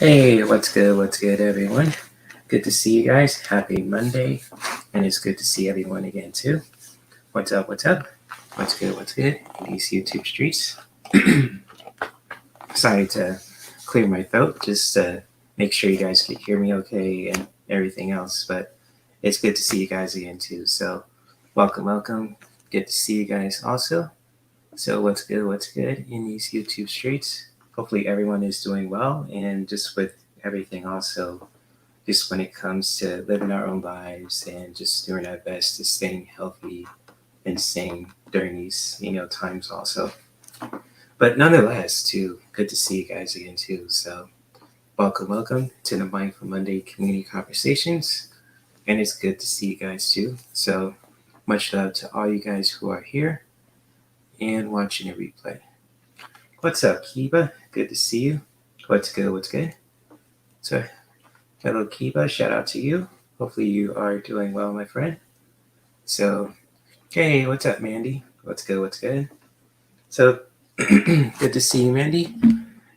Hey, what's good? What's good, everyone? Good to see you guys. Happy Monday. And it's good to see everyone again, too. What's up? What's up? What's good? What's good in these YouTube streets? Sorry to clear my throat just to make sure you guys can hear me okay and everything else. But it's good to see you guys again, too. So, welcome, welcome. Good to see you guys also. So, what's good? What's good in these YouTube streets? Hopefully, everyone is doing well. And just with everything, also, just when it comes to living our own lives and just doing our best to staying healthy and sane during these, times also. But nonetheless, too, good to see you guys again, too. So, welcome to the Mindful Monday Community Conversations. And it's good to see you guys, too. So, much love to all you guys who are here and watching the replay. What's up, Kiba? Good to see you. What's good? What's good? So, hello, Kiba. Shout out to you. Hopefully, you are doing well, my friend. So, hey, what's up, Mandy? What's good? What's good? So, good to see you, Mandy.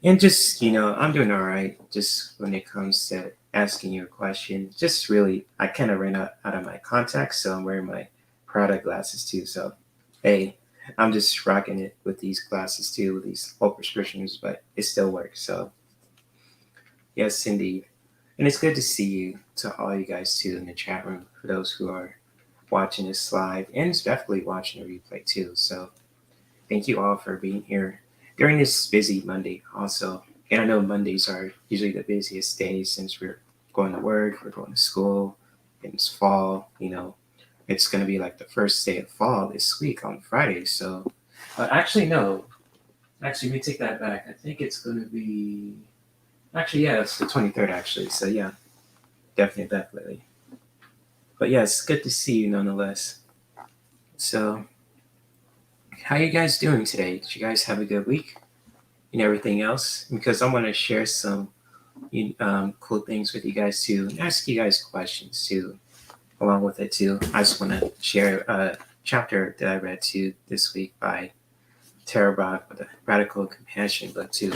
And just, I'm doing all right. Just when it comes to asking you a question, just really, I kind of ran out of my contacts, so I'm wearing my Prada glasses too. So, hey, I'm just rocking it with these glasses too, with these old prescriptions, but it still works. So, yes, indeed. And it's good to see you, to all you guys too in the chat room, for those who are watching this live and definitely watching the replay too. So thank you all for being here during this busy Monday also. And I know Mondays are usually the busiest days since we're going to work, we're going to school, and it's fall, it's going to be like the first day of fall this week on Friday. So actually, no, actually, let me take that back. I think it's going to be, actually, yeah, it's the 23rd actually. So yeah, definitely. But yeah, it's good to see you nonetheless. So, how you guys doing today? Did you guys have a good week and everything else? Because I want to share some cool things with you guys too, and ask you guys questions too, along with it too. I just want to share a chapter that I read too this week by Brach, the Radical Compassion book too.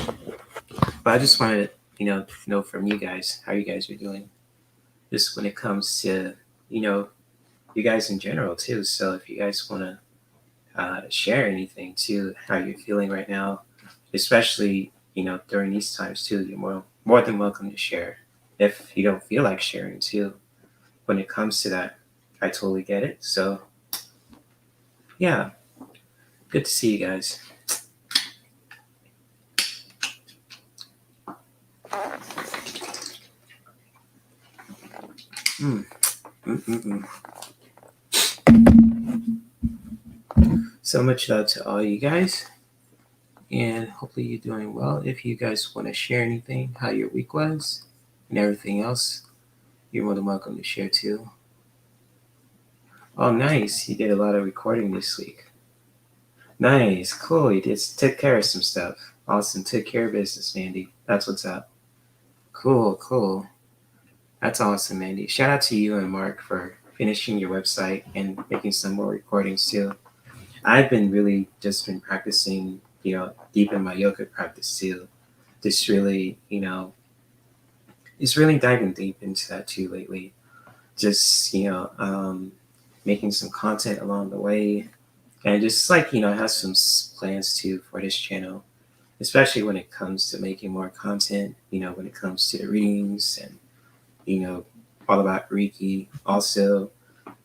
But I just wanted to, know from you guys how you guys are doing, just when it comes to, you guys in general too. So if you guys want to share anything too, how you're feeling right now, especially during these times too, you're more than welcome to share. If you don't feel like sharing too, when it comes to that, I totally get it. So yeah, good to see you guys. So much love to all you guys, and hopefully you're doing well. If you guys want to share anything, how your week was, and everything else, you're more than welcome to share too. Oh, nice! You did a lot of recording this week. Nice, cool. You just took care of some stuff. Awesome, took care of business, Mandy. That's what's up. Cool. That's awesome, Mandy. Shout out to you and Mark for finishing your website and making some more recordings too. I've been really just been practicing, deep in my yoga practice too. Just really, just really diving deep into that too lately. Just, making some content along the way. And just like, I have some plans too for this channel, especially when it comes to making more content, when it comes to the readings and, all about Reiki also,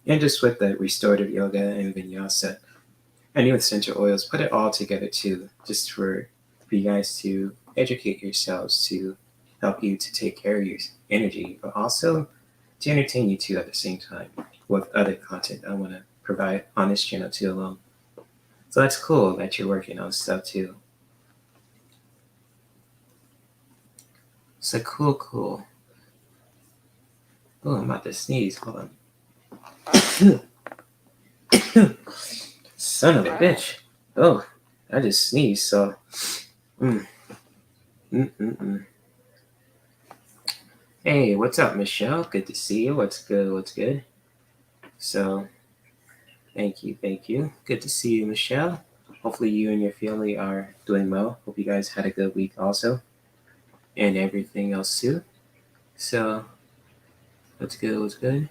and just with the restorative yoga and vinyasa. And with essential oils, put it all together too, just for you guys to educate yourselves, to help you to take care of your energy, but also to entertain you too at the same time with other content I want to provide on this channel too alone. So that's cool that you're working on stuff too. So cool. Oh, I'm about to sneeze. Hold on. Son of a bitch. Oh, I just sneezed, so. Hey, what's up, Michelle? Good to see you. What's good? So, thank you. Good to see you, Michelle. Hopefully you and your family are doing well. Hope you guys had a good week also. and everything else too. So what's good? What's good?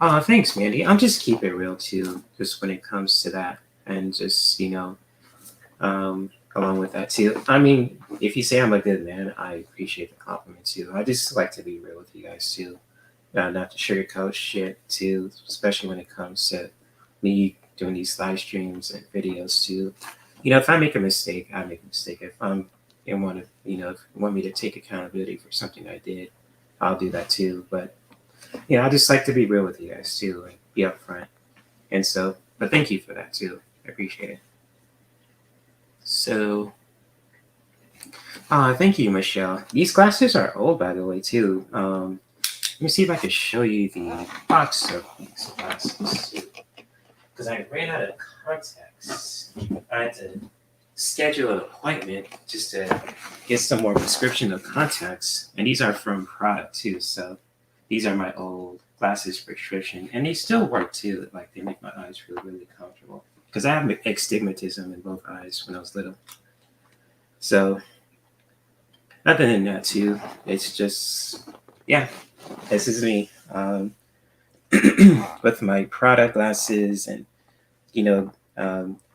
Oh, thanks, Mandy. I'm just keep it real too, just when it comes to that, and just along with that too. I mean, if you say I'm a good man, I appreciate the compliment too. I just like to be real with you guys too, not to sugarcoat shit too, especially when it comes to me doing these live streams and videos too. If I make a mistake, I make a mistake. If I'm and want to, if you want me to take accountability for something I did, I'll do that too. But I just like to be real with you guys too, and be upfront. And so, but thank you for that too. I appreciate it. So, thank you, Michelle. These glasses are old, by the way, too. Let me see if I can show you the box of these glasses. Because I ran out of contacts. I had to schedule an appointment just to get some more prescription of contacts. And these are from Brach, too. So these are my old glasses prescription. And they still work, too. Like, they make my eyes feel really comfortable. Because I have astigmatism in both eyes when I was little. So other than that, too, it's just, yeah, this is me with my Prada glasses and,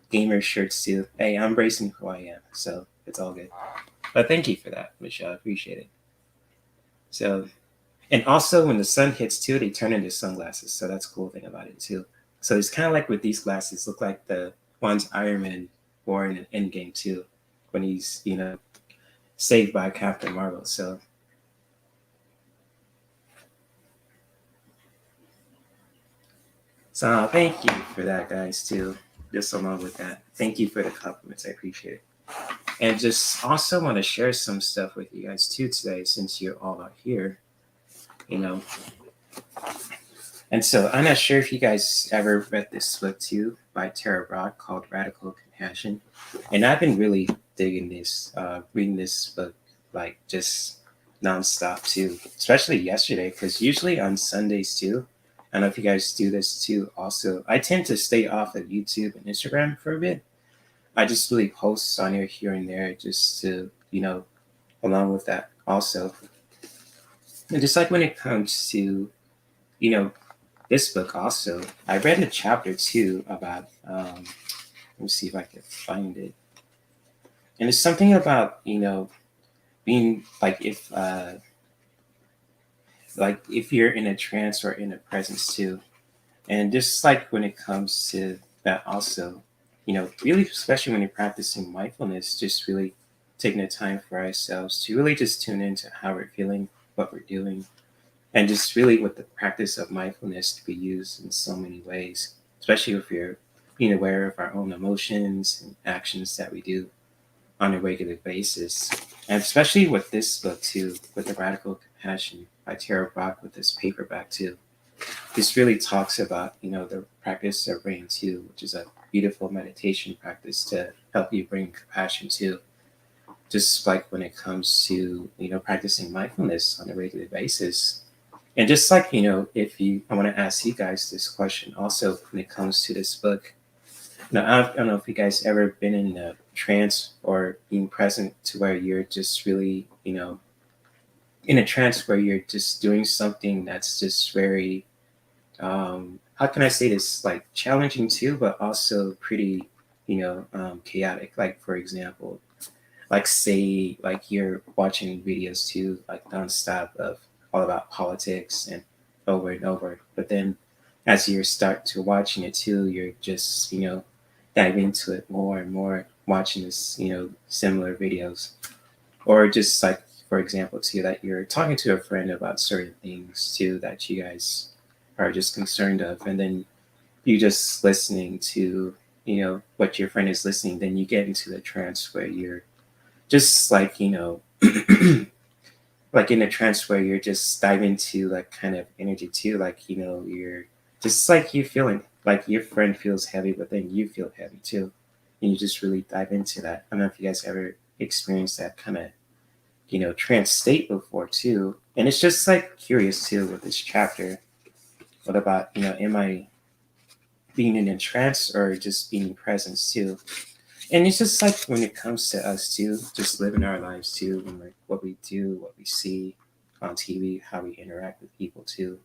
gamer shirts, too. Hey, I'm embracing who I am, so it's all good. But thank you for that, Michelle. I appreciate it. So, and also when the sun hits, too, they turn into sunglasses. So that's a cool thing about it, too. So it's kind of like with these glasses, look like the ones Iron Man wore in Endgame, too, when he's, saved by Captain Marvel. So thank you for that, guys, too. Just along with that, thank you for the compliments. I appreciate it. And just also want to share some stuff with you guys too today, since you're all out here. You know, and so I'm not sure if you guys ever read this book too by Brach called Radical Compassion, and I've been really digging this, reading this book like just nonstop too, especially yesterday because usually on Sundays too. I don't know if you guys do this too. Also, I tend to stay off of YouTube and Instagram for a bit. I just really post on here and there just to along with that also, and just like when it comes to you know this book also, I read a chapter too about let me see if I can find it. And it's something about, being like if you're in a trance or in a presence too. And just like when it comes to that also, really especially when you're practicing mindfulness, just really taking the time for ourselves to really just tune into how we're feeling, what we're doing, and just really with the practice of mindfulness to be used in so many ways, especially if you're being aware of our own emotions and actions that we do on a regular basis. And especially with this book too, with the Radical Compassion by Tara Brach with this paperback too. This really talks about, the practice of R.A.I.N too, which is a beautiful meditation practice to help you bring compassion too. Just like when it comes to, practicing mindfulness on a regular basis. And just like, I want to ask you guys this question also when it comes to this book. I don't know if you guys ever been in a trance or being present to where you're just really, in a trance where you're just doing something that's just very, how can I say this, like challenging too, but also pretty, chaotic. Like, for example, like say, like you're watching videos too, like nonstop of all about politics and over. But then as you start to watching it too, you're just, dive into it more and more, watching this, similar videos. Or just like, for example, too, that you're talking to a friend about certain things too that you guys are just concerned of. And then you just listening to, what your friend is listening, then you get into the trance where you're just like, like in a trance where you're just diving into like kind of energy too, like, you're just like you feeling like your friend feels heavy, but then you feel heavy too. And you just really dive into that. I don't know if you guys ever experienced that kind of, trance state before too. And it's just like curious too with this chapter. What about, am I being in a trance or just being present too? And it's just like when it comes to us too, just living our lives too, when what we do, what we see on TV, how we interact with people too,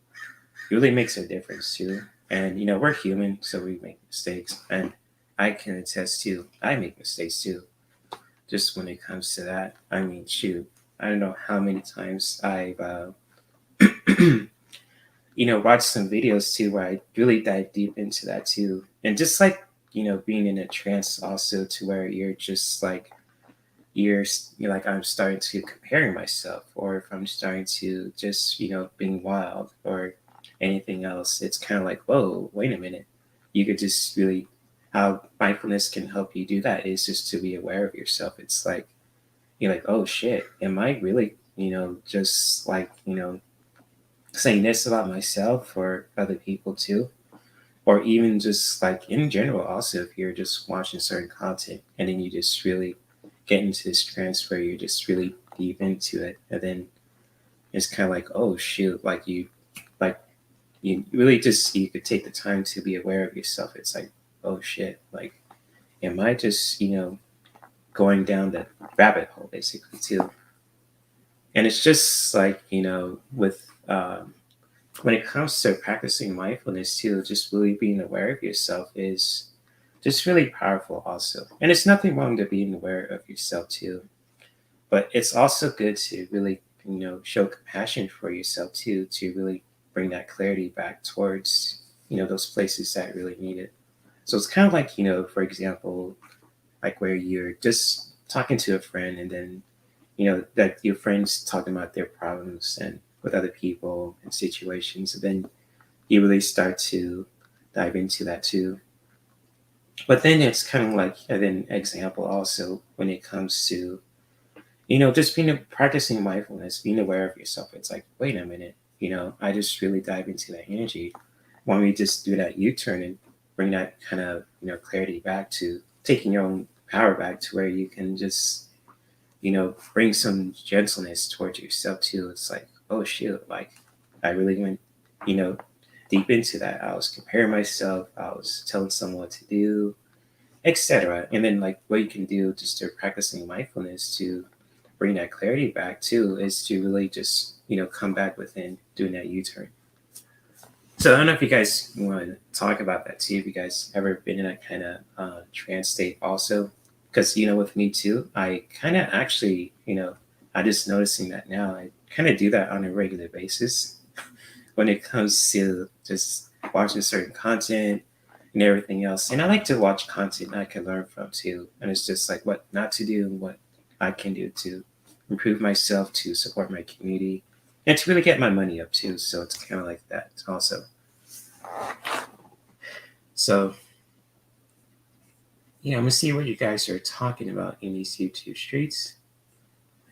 it really makes a difference too. And we're human, so we make mistakes, and I can attest to I make mistakes too. Just when it comes to that, I mean, shoot, I don't know how many times I've watched some videos too where I really dive deep into that too, and just like being in a trance also, to where you're just like you're like, I'm starting to comparing myself, or if I'm starting to just being wild or anything else, it's kind of like, whoa, wait a minute. You could just really, how mindfulness can help you do that is just to be aware of yourself. It's like you're like, oh shit, am I really just like saying this about myself or other people too, or even just like in general also, if you're just watching certain content and then you just really get into this trance where you're just really deep into it, and then it's kind of like, oh shoot, like you really just, you could take the time to be aware of yourself. It's like, oh shit, like, am I just going down that rabbit hole basically too? And it's just like with when it comes to practicing mindfulness too, just really being aware of yourself is just really powerful also. And it's nothing wrong to being aware of yourself too, but it's also good to really show compassion for yourself too, to really bring that clarity back towards those places that really need it. So it's kind of like for example, like where you're just talking to a friend, and then that your friends talking about their problems and with other people and situations, and then you really start to dive into that too. But then it's kind of like an example also when it comes to just being practicing mindfulness, being aware of yourself. It's like, wait a minute, I just really dive into that energy. Why don't we just do that U-turn and bring that kind of clarity back, to taking your own power back, to where you can just bring some gentleness towards yourself too. It's like, oh shoot, like I really went you know deep into that. I was comparing myself, I was telling someone what to do, etc. And then like what you can do just to practicing mindfulness to bring that clarity back too, is to really just come back within, doing that U-turn. So I don't know if you guys want to talk about that too. If you guys ever been in that kind of trance state also, because with me too, I kind of actually I just noticing that now. I kind of do that on a regular basis when it comes to just watching certain content and everything else. And I like to watch content I can learn from too. And it's just like what not to do and what I can do to improve myself, to support my community, and to really get my money up too. So it's kind of like that also. So yeah, I'm gonna see what you guys are talking about in these YouTube streets.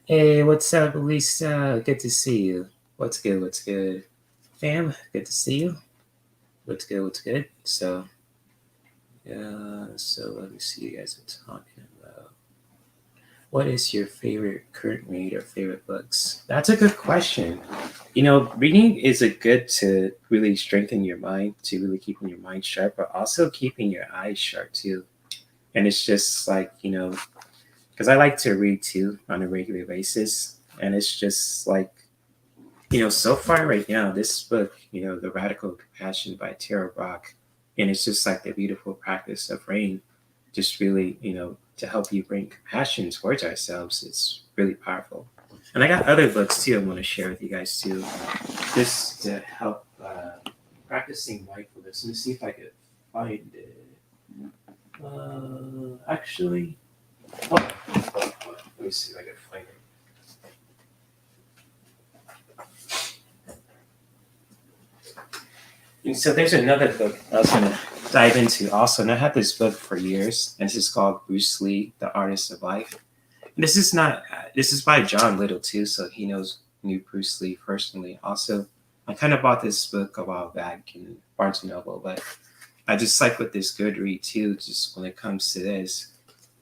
Hey, what's up, Lisa? Good to see you. What's good? What's good, fam? Good to see you. What's good? What's good? So, yeah. So let me see what you guys are talking about. What is your favorite current read or favorite books? That's a good question. Reading is a good to really strengthen your mind, to really keeping your mind sharp, but also keeping your eyes sharp too. And it's just like because I like to read too on a regular basis, and it's just like so far right now, this book, The Radical Compassion by Brach, and it's just like the beautiful practice of R.A.I.N, just really, to help you bring compassion towards ourselves. It's really powerful. And I got other books too I want to share with you guys too, just to help practicing mindfulness. Let me see if I could find it. Actually, let me see if I can find it. And so there's another book I was going to dive into also, and I had this book for years, and this is called Bruce Lee, The Artist of Life. And this is by John Little too, so he knew Bruce Lee personally. Also, I kind of bought this book a while back in Barnes and Noble, but I just like with this good read too, just when it comes to this.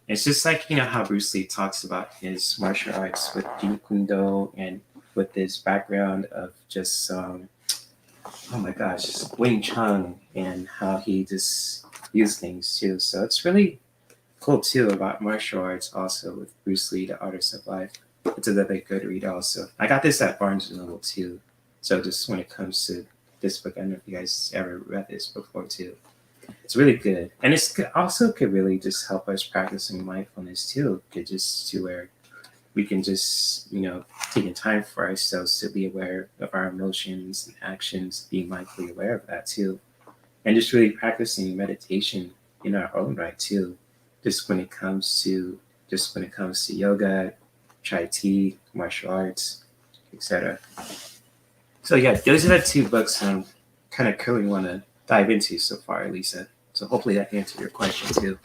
It's just like, how Bruce Lee talks about his martial arts with Jeet Kune Do, and with this background of just oh my gosh, Wing Chun, and how he just views things too. So it's really cool too about martial arts also with Bruce Lee, The Artist of Life. It's another good read also. I got this at Barnes & Noble too. So just when it comes to this book, I don't know if you guys ever read this before too. It's really good. And it's also could really just help us practicing mindfulness too. Could just to where we can just, taking time for ourselves to be aware of our emotions and actions, being mindfully aware of that too. And just really practicing meditation in our own right too. Just when it comes to yoga, chai tea, martial arts, etc. So yeah, those are the two books I'm kind of currently want to dive into so far, Lisa. So hopefully that answered your question too.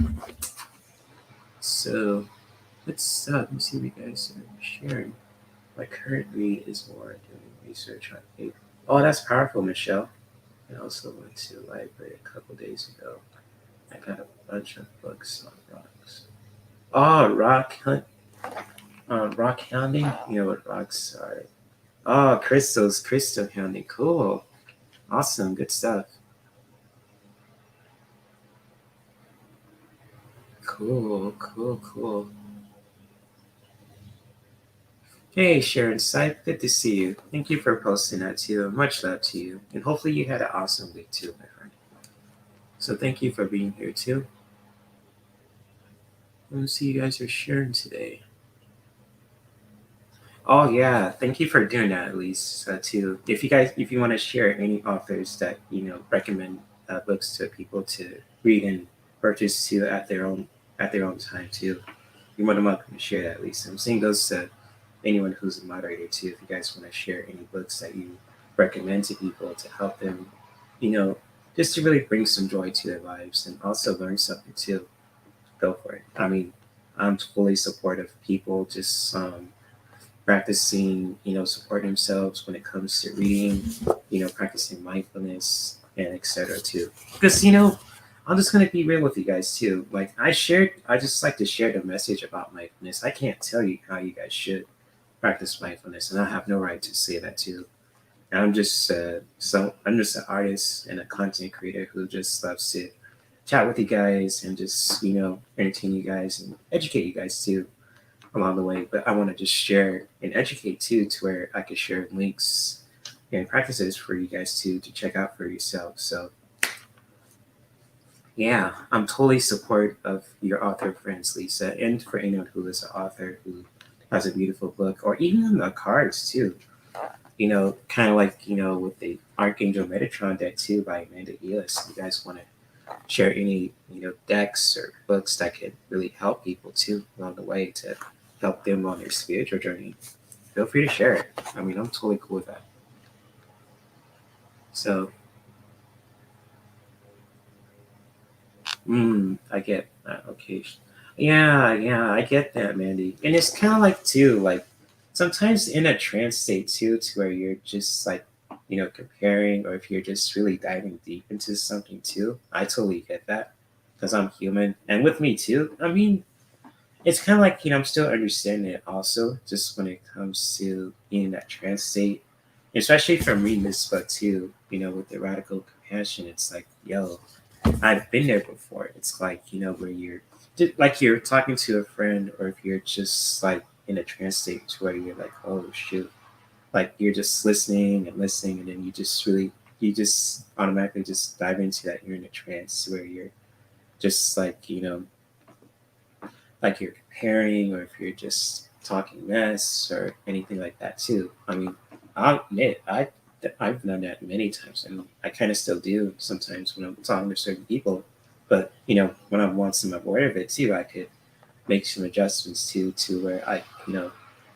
So let me see what you guys are sharing. My current read is more doing research on paper. Oh, that's powerful, Michelle. I also went to the library a couple days ago. I got a bunch of books on rocks. Oh, rock hounding. You know what rocks are? Oh, crystal hounding. Cool, awesome, good stuff. Cool. Hey, Sharon Sipe, good to see you. Thank you for posting that too. Much love to you, and hopefully you had an awesome week too, my friend. So thank you for being here too. Let me see you guys are sharing today. Oh yeah, thank you for doing that at least too. If you want to share any authors that recommend books to people to read and purchase too at their own time too, you're more than welcome to share that at least. I'm saying those to anyone who's a moderator too. If you guys want to share any books that you recommend to people to help them, you know, just to really bring some joy to their lives and also learn something too, go for it. I mean, I'm fully supportive of people just practicing, supporting themselves when it comes to reading, practicing mindfulness and etc. too. Because I'm just gonna be real with you guys too. Like I just like to share the message about mindfulness. I can't tell you how you guys should practice mindfulness, and I have no right to say that too. And I'm just an artist and a content creator who just loves to chat with you guys and just entertain you guys and educate you guys too along the way. But I want to just share and educate too, to where I could share links and practices for you guys to check out for yourself. So yeah, I'm totally support of your author friends, Lisa, and for anyone who is an author who has a beautiful book, or even the cards too. Kind of like with the Archangel Metatron deck too by Amanda Elis. You guys want to share any decks or books that could really help people too along the way to help them on their spiritual journey, feel free to share it. I mean, I'm totally cool with that. So I get that. Okay. Yeah, I get that, Mandy. And it's kind of like too, like sometimes in a trance state too, to where you're just like, comparing, or if you're just really diving deep into something too. I totally get that because I'm human, and with me too. I mean, it's kind of like I'm still understanding it also, just when it comes to being in that trance state, especially from reading this book too. With the radical compassion, it's like, yo, I've been there before. It's like, where you're talking to a friend, or if you're just like in a trance state to where you're like, oh shoot, like you're just listening, and then you just automatically just dive into that. You're in a trance where you're just like you're comparing, or if you're just talking mess or anything like that too. I mean, I'll admit I've done that many times, and I kind of still do sometimes when I'm talking to certain people. But when I want some aware of it too, I could make some adjustments to where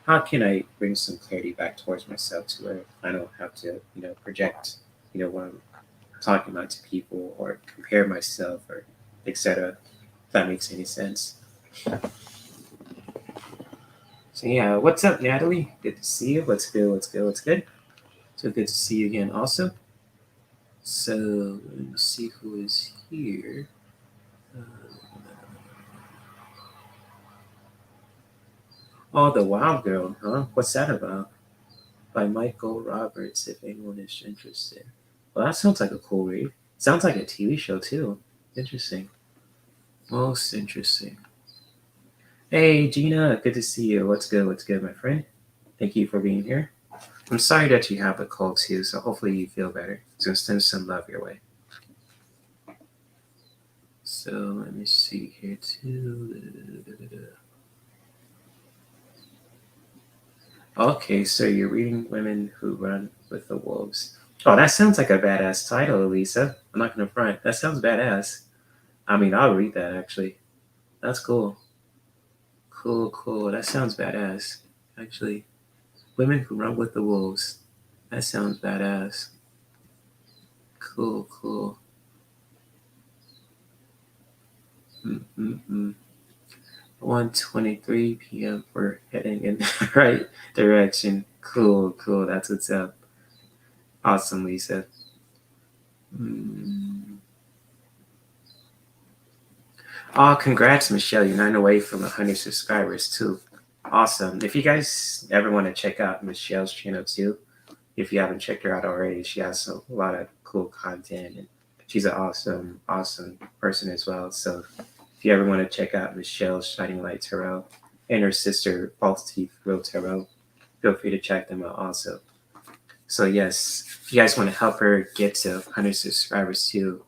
how can I bring some clarity back towards myself to where I don't have to project what I'm talking about to people, or compare myself, or etc. If that makes any sense. So yeah, what's up, Natalie? Good to see you. What's good? What's good? So good to see you again also. So let me see who is here. Uh, oh, The Wild Girl, huh? What's that about? By Michael Roberts, if anyone is interested. Well, that sounds like a cool read. Sounds like a TV show too. Interesting. Most interesting. Hey, Gina, good to see you. What's good? What's good, my friend? Thank you for being here. I'm sorry that you have a cold too, so hopefully you feel better. So send some love your way. So let me see here too. Okay, so you're reading Women Who Run with the Wolves. Oh, that sounds like a badass title, Elisa. I'm not gonna front. That sounds badass. I mean, I'll read that actually. That's cool. Cool, cool. That sounds badass. Actually, Women Who Run with the Wolves. That sounds badass. Cool, cool. Mm-mm-mm. 1:23 p.m. We're heading in the right direction. Cool, cool. That's what's up. Awesome, Lisa. Mm. Oh, congrats, Michelle. You're 9 away from 100 subscribers, too. Awesome. If you guys ever want to check out Michelle's channel, too, if you haven't checked her out already, she has a lot of cool content. And she's an awesome, awesome person as well. So if you ever want to check out Michelle's Shining Light Tarot and her sister, False Teeth Real Tarot, feel free to check them out also. So yes, if you guys want to help her get to 100 subscribers too,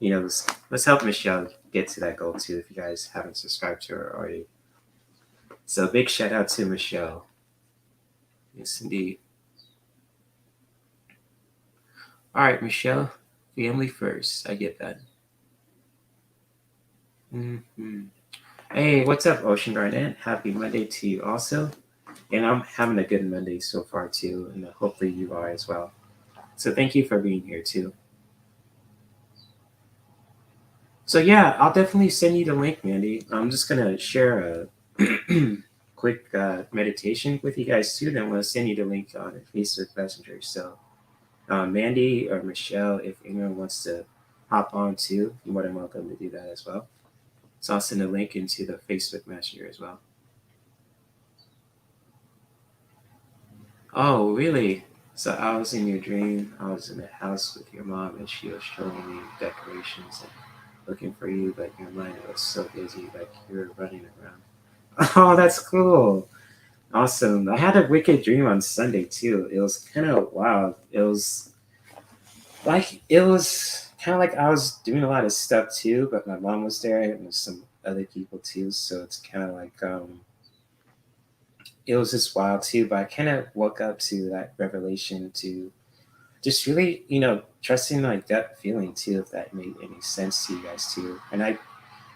let's help Michelle get to that goal too. If you guys haven't subscribed to her already, so big shout out to Michelle. Yes, indeed. All right, Michelle, family first. I get that. Mm-hmm. Hey, what's up, Ocean Garnet? Happy Monday to you also. And I'm having a good Monday so far too, and hopefully you are as well. So thank you for being here too. So yeah, I'll definitely send you the link, Mandy. I'm just gonna share a quick meditation with you guys too. Then I'm gonna send you the link on Facebook Messenger. So Mandy or Michelle, if anyone wants to hop on too, you're more than welcome to do that as well. So I'll send a link into the Facebook Messenger as well. Oh, really? So I was in your dream. I was in the house with your mom, and she was showing me decorations and looking for you, but your mind was so busy, like you were running around. Oh, that's cool. Awesome. I had a wicked dream on Sunday too. It was kind of wild. It was kind of like I was doing a lot of stuff too, but my mom was there and some other people too. So it's kind of like it was just wild too. But I kind of woke up to that revelation to just really, trusting like that feeling too, if that made any sense to you guys too. And I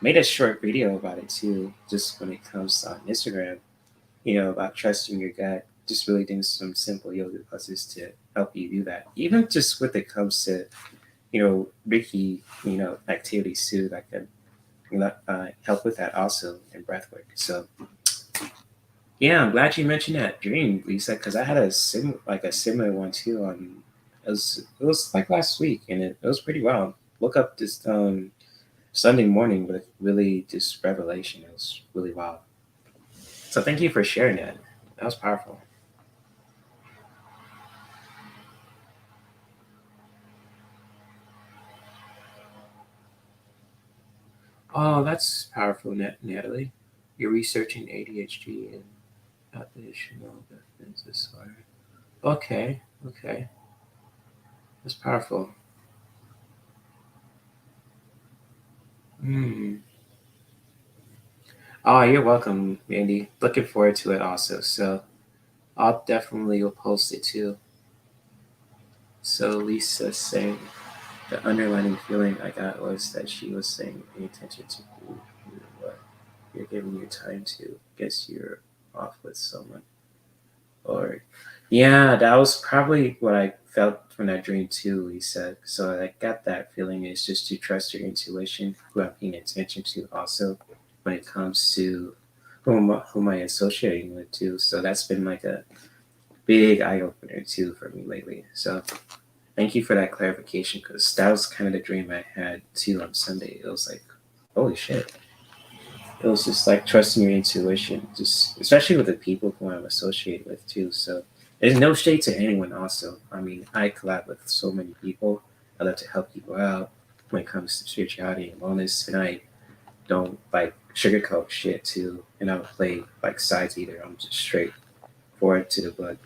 made a short video about it too, just when it comes on Instagram, about trusting your gut, just really doing some simple yoga classes to help you do that. Even just when it comes to, Reiki, activities too, that can help with that also in breath work. So yeah, I'm glad you mentioned that dream, Lisa, because I had a similar one too. It was like last week, and it was pretty wild. Woke up this Sunday morning with really just revelation. It was really wild. So thank you for sharing that. That was powerful. Oh, that's powerful, Natalie. You're researching ADHD and oppositional defiance disorder. Okay, okay, that's powerful. Hmm. Oh, you're welcome, Andy. Looking forward to it also. So I'll definitely will post it too. So Lisa's saying the underlying feeling I got was that she was saying pay attention to who you what you're giving your time to. Guess you're off with someone. Or yeah, that was probably what I felt from that dream too, Lisa. So I got that feeling is just to trust your intuition, who I'm paying attention to also when it comes to who am I associating with too. So that's been like a big eye opener too for me lately. So thank you for that clarification because that was kind of the dream I had too on Sunday. It was like, holy shit. It was just like trusting your intuition, just especially with the people who I'm associated with too. So there's no shade to anyone also. I mean, I collab with so many people. I love to help people out when it comes to spirituality and wellness, and I don't like sugarcoat shit too, and I don't play like sides either. I'm just straight forward to the book,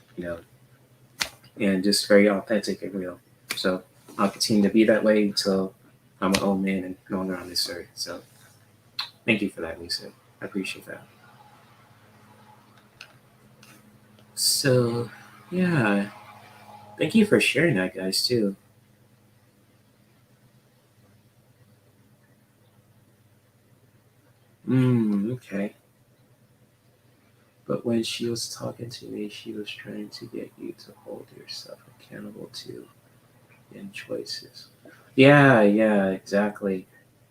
and just very authentic and real. So I'll continue to be that way until I'm an old man and no longer on this earth. So thank you for that, Lisa. I appreciate that. So yeah, thank you for sharing that, guys, too. Okay. But when she was talking to me, she was trying to get you to hold yourself accountable to in choices. Yeah, exactly.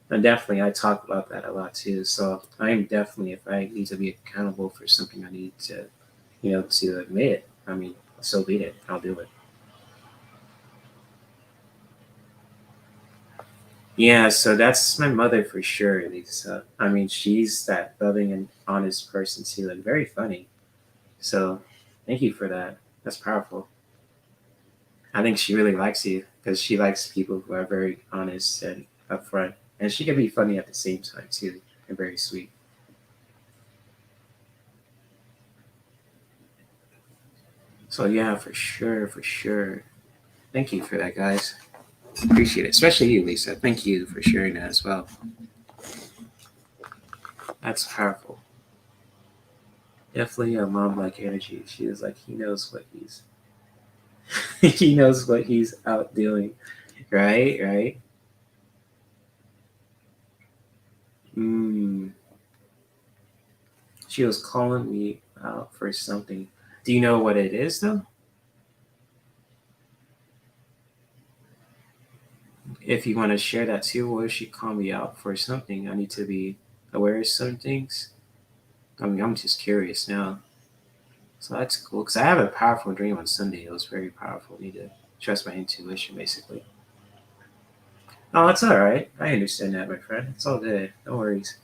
And definitely, I talk about that a lot too. So I'm definitely, if I need to be accountable for something, I need to, to admit it. I mean, so be it. I'll do it. Yeah, so that's my mother for sure, Lisa. I mean, she's that loving and honest person too, and very funny. So thank you for that. That's powerful. I think she really likes you because she likes people who are very honest and upfront. And she can be funny at the same time too, and very sweet. So yeah, for sure, for sure. Thank you for that, guys. Appreciate it, especially you, Lisa. Thank you for sharing that as well. That's powerful. Definitely a mom-like energy. She is like he knows what he's he knows what he's out doing. Right, right. Mm. She was calling me out for something. Do you know what it is though? If you want to share that too, or if she called me out for something, I need to be aware of some things. I mean, I'm just curious now. So that's cool because I have a powerful dream on Sunday. It was very powerful. I need to trust my intuition, basically. Oh, it's all right. I understand that, my friend. It's all good. No worries.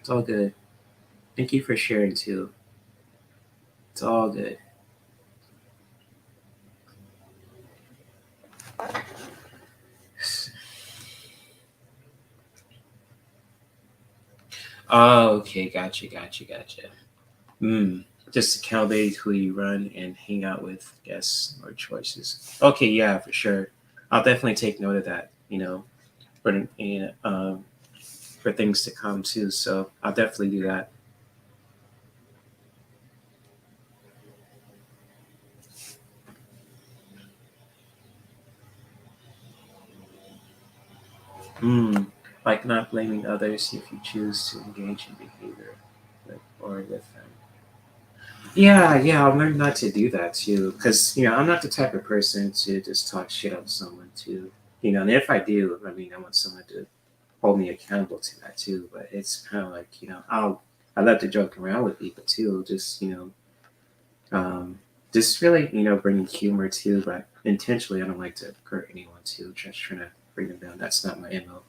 It's all good. Thank you for sharing too. It's all good. Oh, okay. Gotcha. Hmm. Just accountability who you run and hang out with guests or choices. Okay, yeah, for sure. I'll definitely take note of that. For for things to come too. So I'll definitely do that. Mm, like not blaming others if you choose to engage in behavior or with them. Yeah, I'll learn not to do that too, because I'm not the type of person to just talk shit on someone too. And if I do, I mean, I want someone to hold me accountable to that too. But it's kind of like I love to joke around with people too, just really bringing humor too, but intentionally I don't like to hurt anyone too. Just trying to bring them down. That's not my mo.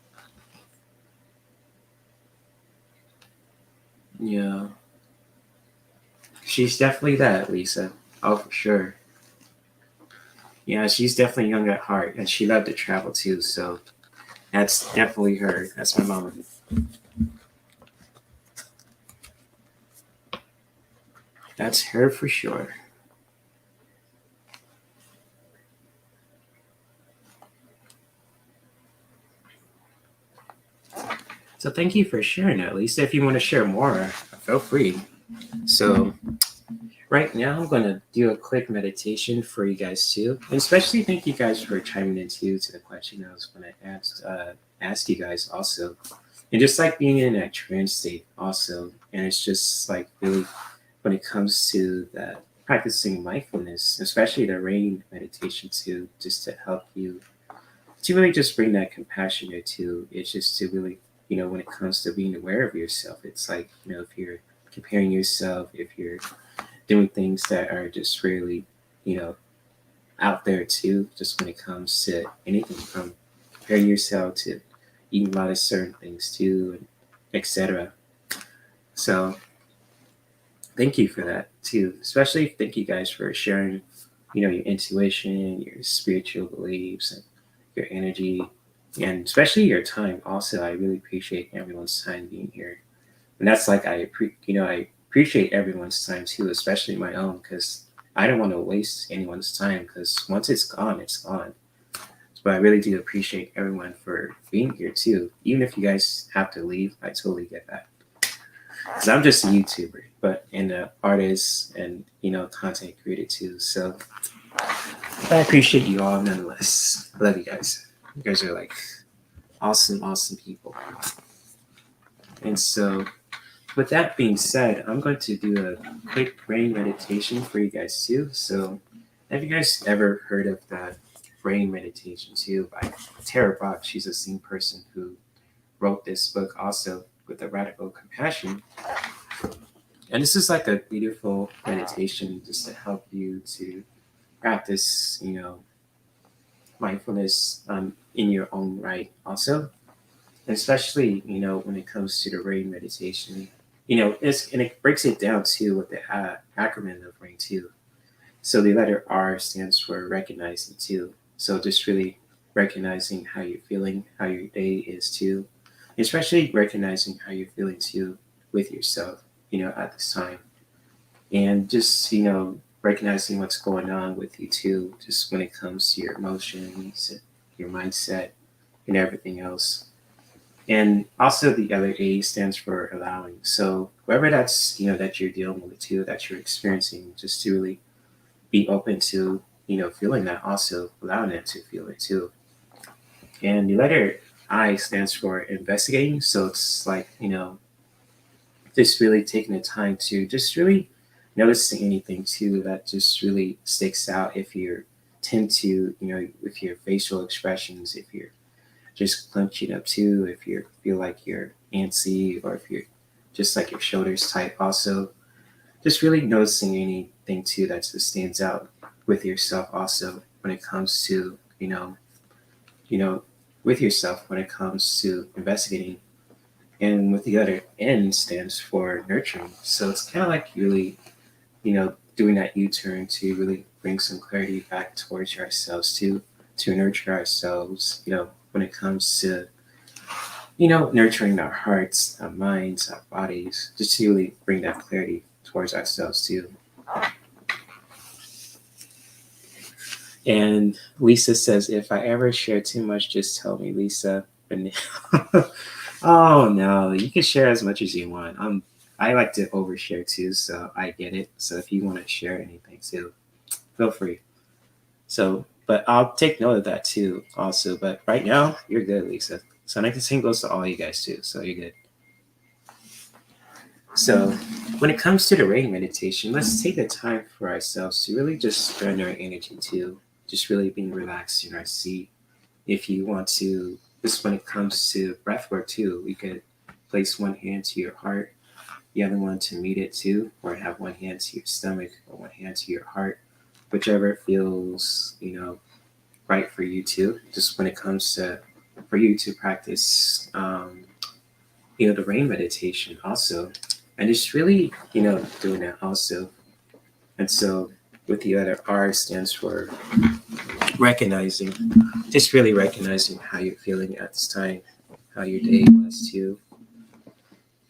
Yeah, she's definitely that, Lisa. Oh, for sure. Yeah, she's definitely young at heart, and she loved to travel too. So that's definitely her. That's my mom. That's her for sure. So thank you for sharing that, Lisa. If you want to share more, feel free. So right now, I'm going to do a quick meditation for you guys too, and especially thank you guys for chiming in too to the question I was going to ask you guys also, and just like being in that trance state also, and it's just like really when it comes to that practicing mindfulness, especially the rain meditation too, just to help you to really just bring that compassion there too. It's just to really when it comes to being aware of yourself, it's like if you're comparing yourself, if you're doing things that are just really, you know, out there too, just when it comes to anything from comparing yourself to eating a lot of certain things too, and etc. So thank you for that too. Especially thank you guys for sharing, your intuition, your spiritual beliefs, and your energy, and especially your time. Also, I really appreciate everyone's time being here. And that's like I appreciate everyone's time too, especially my own, because I don't want to waste anyone's time, because once it's gone, it's gone. But I really do appreciate everyone for being here too. Even if you guys have to leave, I totally get that. Because I'm just a YouTuber, but and an artist and content creator too. So I appreciate you all nonetheless. I love you guys. You guys are like awesome, awesome people. And so, with that being said, I'm going to do a quick brain meditation for you guys too. So, have you guys ever heard of that brain meditation too by Brach? She's the same person who wrote this book also with a radical compassion. And this is like a beautiful meditation just to help you to practice, mindfulness in your own right also. And especially, when it comes to the R.A.I.N meditation, and it breaks it down too with the acronym of R.A.I.N too. So the letter R stands for recognizing too. So just really recognizing how you're feeling, how your day is too, especially recognizing how you're feeling too with yourself, at this time. And just, recognizing what's going on with you too, just when it comes to your emotions, your mindset, and everything else. And also the other A stands for allowing. So whatever that's, that you're dealing with too, that you're experiencing, just to really be open to, feeling that, also allowing it to feel it too. And the letter I stands for investigating. So it's like, just really taking the time to just really noticing anything too that just really sticks out. If you tend to, with your facial expressions, if you're just clenching up too, if you feel like you're antsy, or if you're just like your shoulders tight also, just really noticing anything too that just stands out with yourself also when it comes to, you know, with yourself when it comes to investigating. And with the other N stands for nurturing. So it's kind of like really, doing that U-turn to really bring some clarity back towards ourselves to nurture ourselves, when it comes to, nurturing our hearts, our minds, our bodies, just to really bring that clarity towards ourselves too. And Lisa says, if I ever share too much, just tell me, Lisa. Oh no, you can share as much as you want. I like to overshare too, so I get it. So if you want to share anything too, feel free. So, but I'll take note of that too, also. But right now, you're good, Lisa. So the same goes to all you guys too. So you're good. So when it comes to the R.A.I.N meditation, let's take the time for ourselves to really just spend our energy too, just really being relaxed in our seat. If you want to, just when it comes to breath work too, we could place one hand to your heart, the other one to meet it too, or have one hand to your stomach or one hand to your heart, whichever feels, right for you too. Just when it comes to for you to practice, the R.A.I.N meditation also, and it's really, doing that also. And so with the other R stands for recognizing, just really recognizing how you're feeling at this time, how your day was too,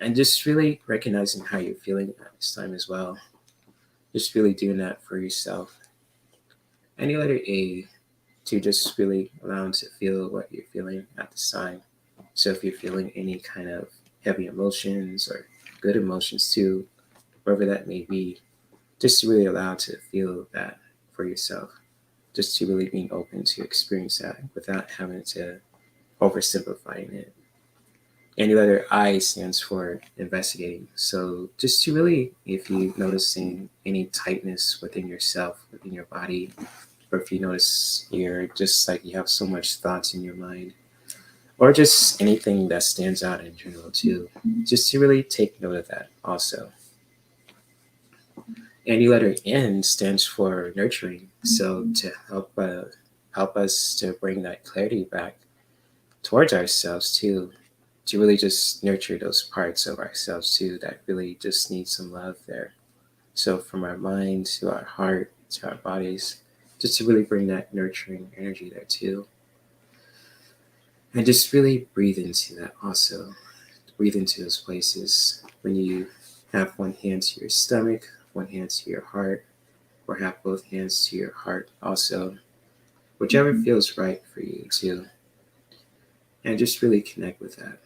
and just really recognizing how you're feeling at this time as well. Just really doing that for yourself. And the letter A, to just really allow to feel what you're feeling at this time. So if you're feeling any kind of heavy emotions or good emotions too, wherever that may be, just to really allow to feel that for yourself. Just to really being open to experience that without having to oversimplifying it. And the letter I stands for investigating. So just to really, if you're noticing any tightness within yourself, within your body, or if you notice you're just like you have so much thoughts in your mind, or just anything that stands out in general too, just to really take note of that also. And the letter N stands for nurturing. So to help us to bring that clarity back towards ourselves too, to really just nurture those parts of ourselves too that really just need some love there. So from our mind to our heart to our bodies, just to really bring that nurturing energy there too. And just really breathe into that also. breathe into those places. When you have one hand to your stomach, one hand to your heart, or have both hands to your heart also, whichever feels right for you too. And just really connect with that.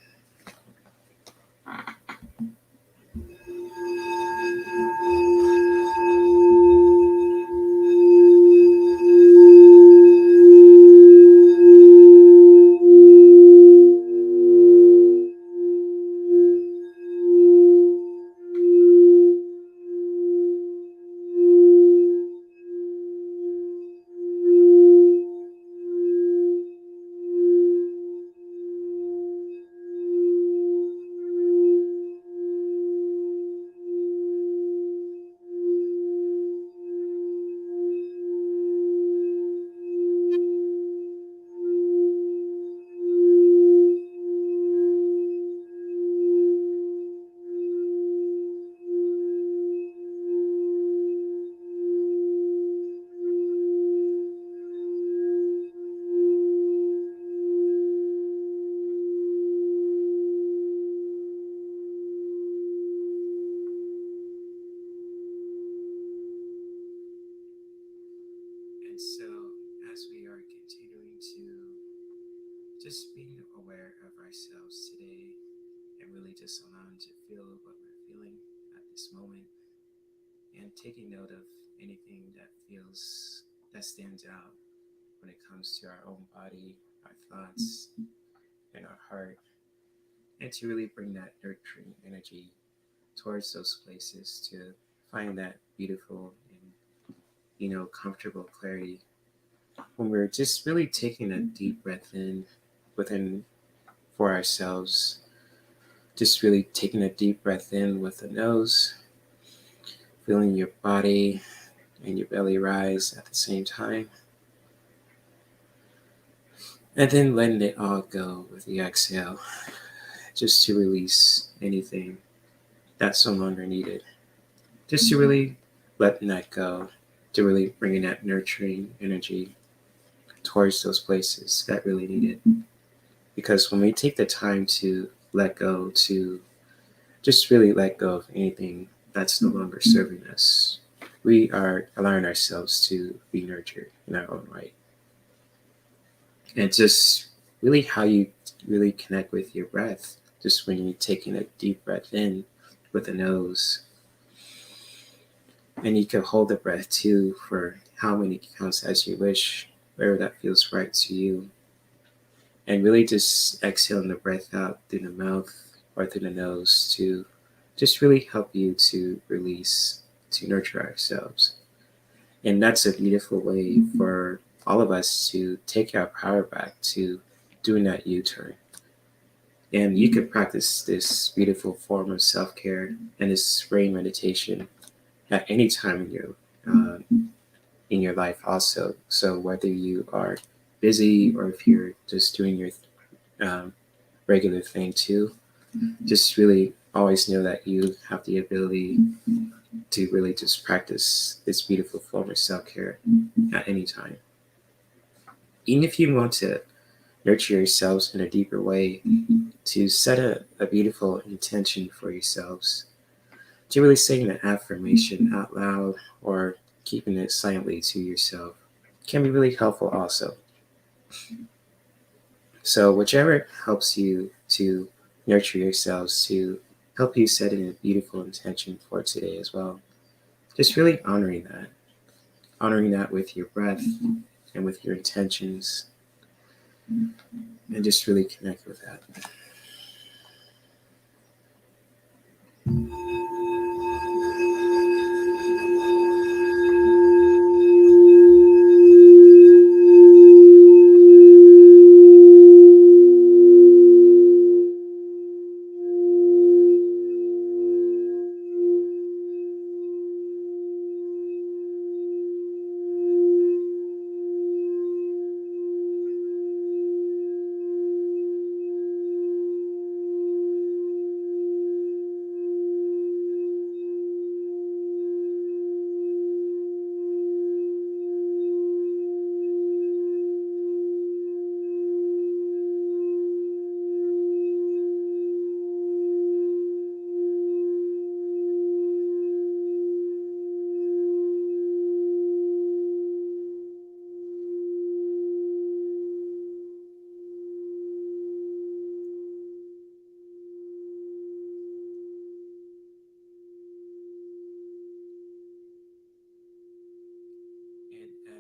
And so, as we are continuing to just being aware of ourselves today and really just allowing to feel what we're feeling at this moment and taking note of anything that stands out when it comes to our own body, our thoughts, and our heart, and to really bring that nurturing energy towards those places to find that beautiful and comfortable clarity when we're just really taking a deep breath in within for ourselves, just really taking a deep breath in with the nose, feeling your body and your belly rise at the same time, and then letting it all go with the exhale, just to release anything that's no longer needed, just to really letting that go, to really bringing that nurturing energy towards those places that really need it. Because when we take the time to let go, to just really let go of anything that's no longer serving us, we are allowing ourselves to be nurtured in our own right. And just really how you really connect with your breath, just when you're taking a deep breath in with the nose. And you can hold the breath too for how many counts as you wish, wherever that feels right to you. And really just exhaling the breath out through the mouth or through the nose to just really help you to release, to nurture ourselves. And that's a beautiful way for all of us to take our power back to doing that U-turn. And you could practice this beautiful form of self-care and this rain meditation at any time in your life also. So whether you are busy or if you're just doing your regular thing too, just really always know that you have the ability to really just practice this beautiful form of self-care at any time. Even if you want to nurture yourselves in a deeper way, to set a beautiful intention for yourselves, to really saying an affirmation out loud or keeping it silently to yourself can be really helpful also. So whichever helps you to nurture yourselves, to help you set in a beautiful intention for today as well. Just really honoring that with your breath and with your intentions, and just really connect with that.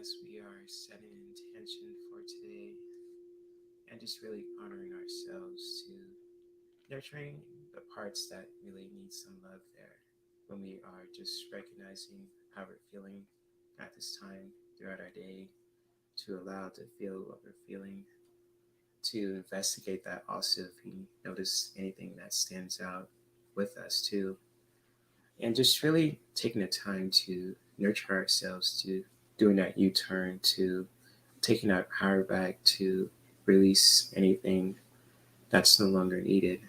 as we are setting an intention for today and just really honoring ourselves to nurturing the parts that really need some love there when we are just recognizing how we're feeling at this time throughout our day, to allow to feel what we're feeling, to investigate that also if we notice anything that stands out with us too, and just really taking the time to nurture ourselves, to doing that U-turn, to taking our power back, to release anything that's no longer needed.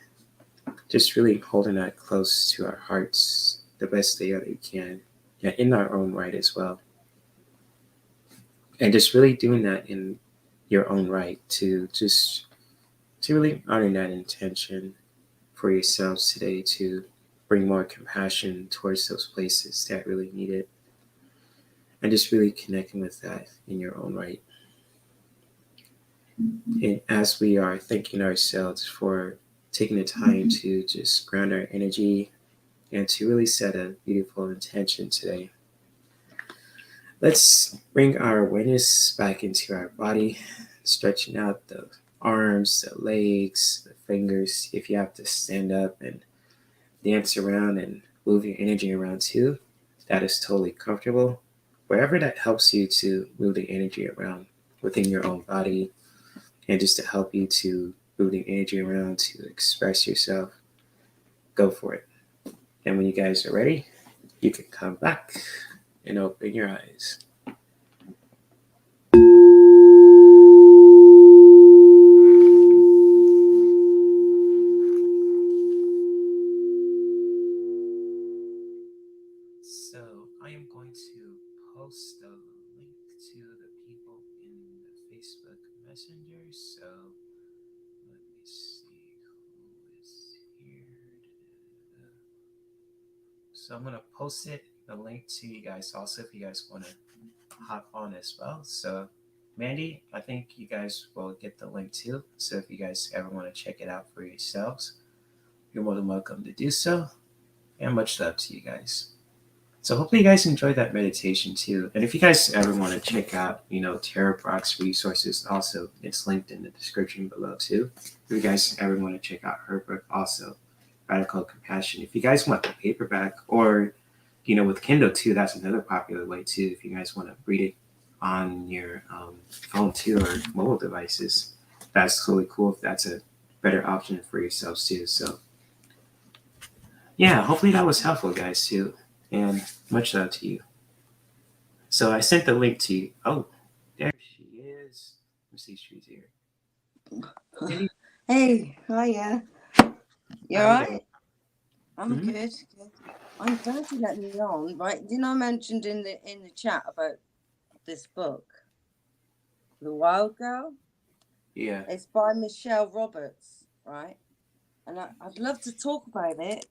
Just really holding that close to our hearts the best way that we can, yeah, in our own right as well. And just really doing that in your own right, to really honor that intention for yourselves today, to bring more compassion towards those places that really need it, and just really connecting with that in your own right. And as we are thanking ourselves for taking the time to just ground our energy and to really set a beautiful intention today, let's bring our awareness back into our body, stretching out the arms, the legs, the fingers. If you have to stand up and dance around and move your energy around too, that is totally comfortable. Wherever that helps you to move the energy around within your own body, and just to help you to move the energy around to express yourself, go for it. And when you guys are ready, you can come back and open your eyes. So I am going to post a link to the people in the Facebook Messenger. So let me see who is here. So I'm going to post the link to you guys also if you guys want to hop on as well. So Mandy, I think you guys will get the link too. So if you guys ever want to check it out for yourselves, you're more than welcome to do so. And much love to you guys. So hopefully you guys enjoyed that meditation too. And if you guys ever want to check out, R.A.I.N Resources, also it's linked in the description below too. If you guys ever want to check out her book also, Radical Compassion. If you guys want the paperback, or with Kindle too, that's another popular way too. If you guys want to read it on your phone too, or mobile devices, that's totally cool if that's a better option for yourselves too. So yeah, hopefully that was helpful, guys, too. And much love to you. So I sent the link to you. Oh, there she is. Let me see if she's here. Hey, hiya. You How you doing? alright? I'm good. I'm glad you let me on. Right? Didn't I mentioned in the chat about this book, The Wild Girl? Yeah. It's by Michelle Roberts, right? And I'd love to talk about it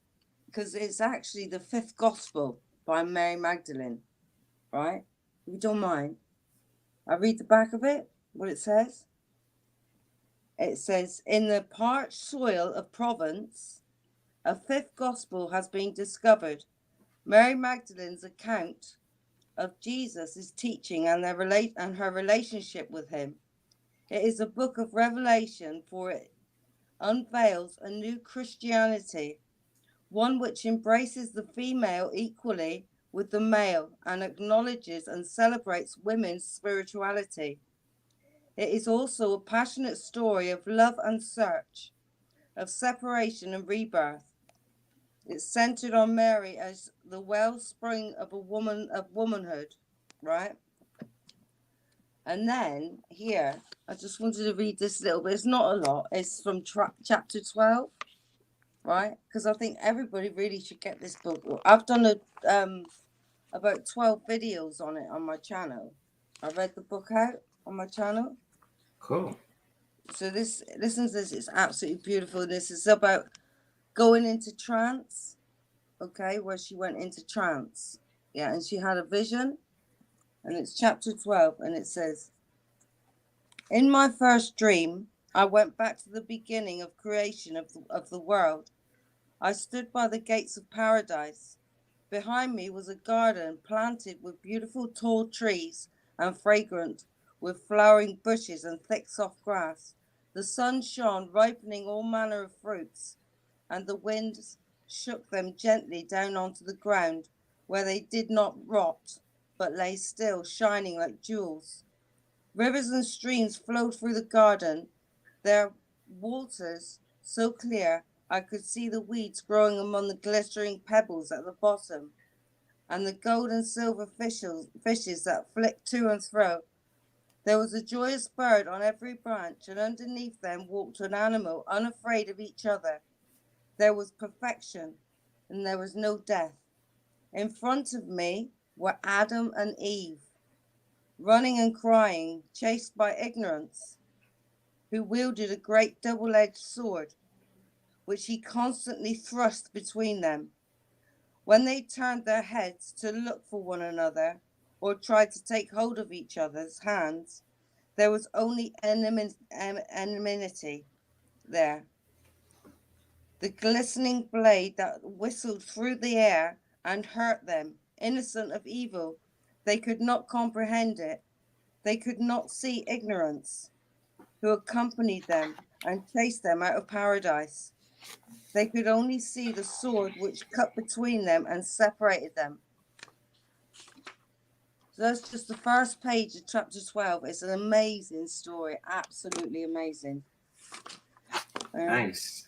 because it's actually the fifth gospel by Mary Magdalene, right? If you don't mind, I read the back of it, what it says. It says, in the parched soil of Provence, a fifth gospel has been discovered. Mary Magdalene's account of Jesus' teaching and her relationship with him. It is a book of revelation, for it unveils a new Christianity, one which embraces the female equally with the male and acknowledges and celebrates women's spirituality. It is also a passionate story of love and search, of separation and rebirth. It's centered on Mary as the wellspring of womanhood, right? And then here, I just wanted to read this little bit. It's not a lot. It's from chapter 12, right? Because I think everybody really should get this book. I've done about 12 videos on it on my channel. I read the book out on my channel. Cool. So listen to this. It's absolutely beautiful. This is about going into trance. Okay, where she went into trance. Yeah, and she had a vision. And it's chapter 12, and it says, in my first dream, I went back to the beginning of creation of the world. I stood by the gates of paradise. Behind me was a garden planted with beautiful tall trees and fragrant, with flowering bushes and thick soft grass. The sun shone, ripening all manner of fruits, and the winds shook them gently down onto the ground, where they did not rot, but lay still, shining like jewels. Rivers and streams flowed through the garden, their waters so clear I could see the weeds growing among the glittering pebbles at the bottom, and the gold and silver fishes that flicked to and fro. There was a joyous bird on every branch, and underneath them walked an animal unafraid of each other. There was perfection, and there was no death. In front of me were Adam and Eve, running and crying, chased by ignorance, who wielded a great double-edged sword, which he constantly thrust between them. When they turned their heads to look for one another, or tried to take hold of each other's hands, there was only enmity there. The glistening blade that whistled through the air and hurt them, innocent of evil. They could not comprehend it. They could not see ignorance, who accompanied them and chased them out of paradise. They could only see the sword which cut between them and separated them. So that's just the first page of chapter 12. It's an amazing story, absolutely amazing. Nice.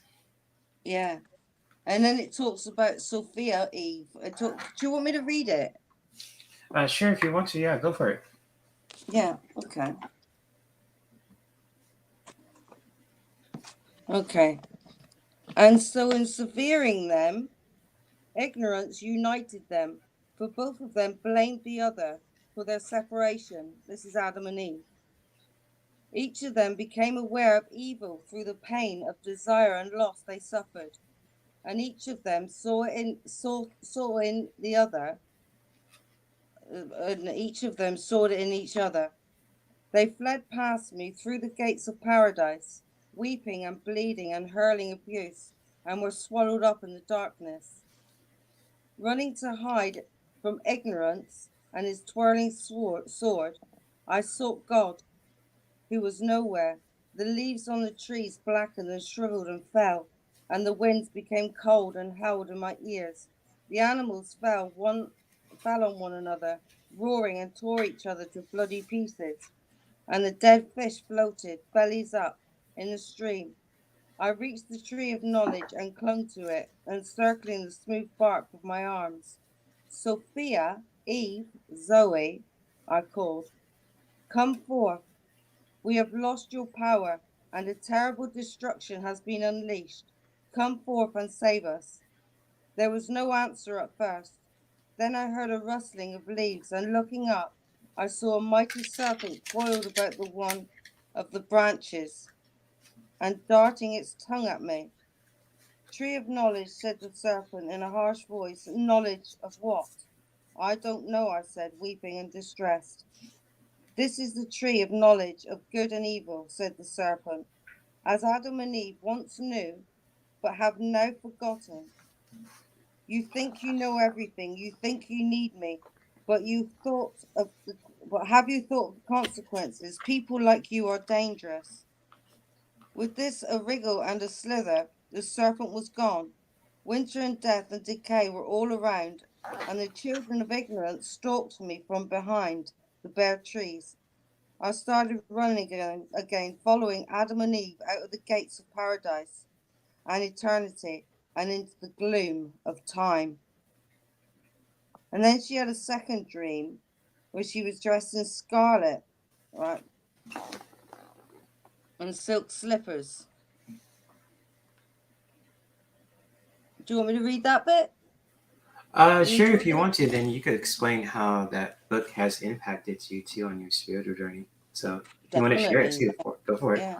Yeah. And then it talks about Sophia Eve. Do you want me to read it? Sure, if you want to, yeah, go for it. Yeah, okay. Okay. And so in severing them, ignorance united them, for both of them blamed the other for their separation. This is Adam and Eve. Each of them became aware of evil through the pain of desire and loss they suffered, and each of them saw in the other, and each of them saw it in each other. They fled past me through the gates of paradise, weeping and bleeding and hurling abuse, and were swallowed up in the darkness. Running to hide from ignorance and his twirling sword, I sought God, who was nowhere. The leaves on the trees blackened and shriveled and fell, and the winds became cold and howled in my ears. The animals fell on one another, roaring and tore each other to bloody pieces, and the dead fish floated, bellies up, in the stream. I reached the tree of knowledge and clung to it, encircling the smooth bark with my arms. Sophia, Eve, Zoe, I called, come forth. We have lost your power, and a terrible destruction has been unleashed. Come forth and save us. There was no answer at first. Then I heard a rustling of leaves, and looking up, I saw a mighty serpent coiled about the one of the branches and darting its tongue at me. Tree of knowledge, said the serpent in a harsh voice. Knowledge of what? I don't know, I said, weeping and distressed. This is the tree of knowledge of good and evil, said the serpent, as Adam and Eve once knew, but have now forgotten. You think you know everything, you think you need me, but have you thought of the consequences? People like you are dangerous. With this a wriggle and a slither, the serpent was gone. Winter and death and decay were all around, and the children of ignorance stalked me from behind the bare trees. I started running again, following Adam and Eve out of the gates of paradise and eternity and into the gloom of time. And then she had a second dream where she was dressed in scarlet, right, and silk slippers. Do you want me to read that bit? Sure, if you want to, then you could explain how that book has impacted you too on your spiritual journey. So if you want to share it too, go for it. Yeah.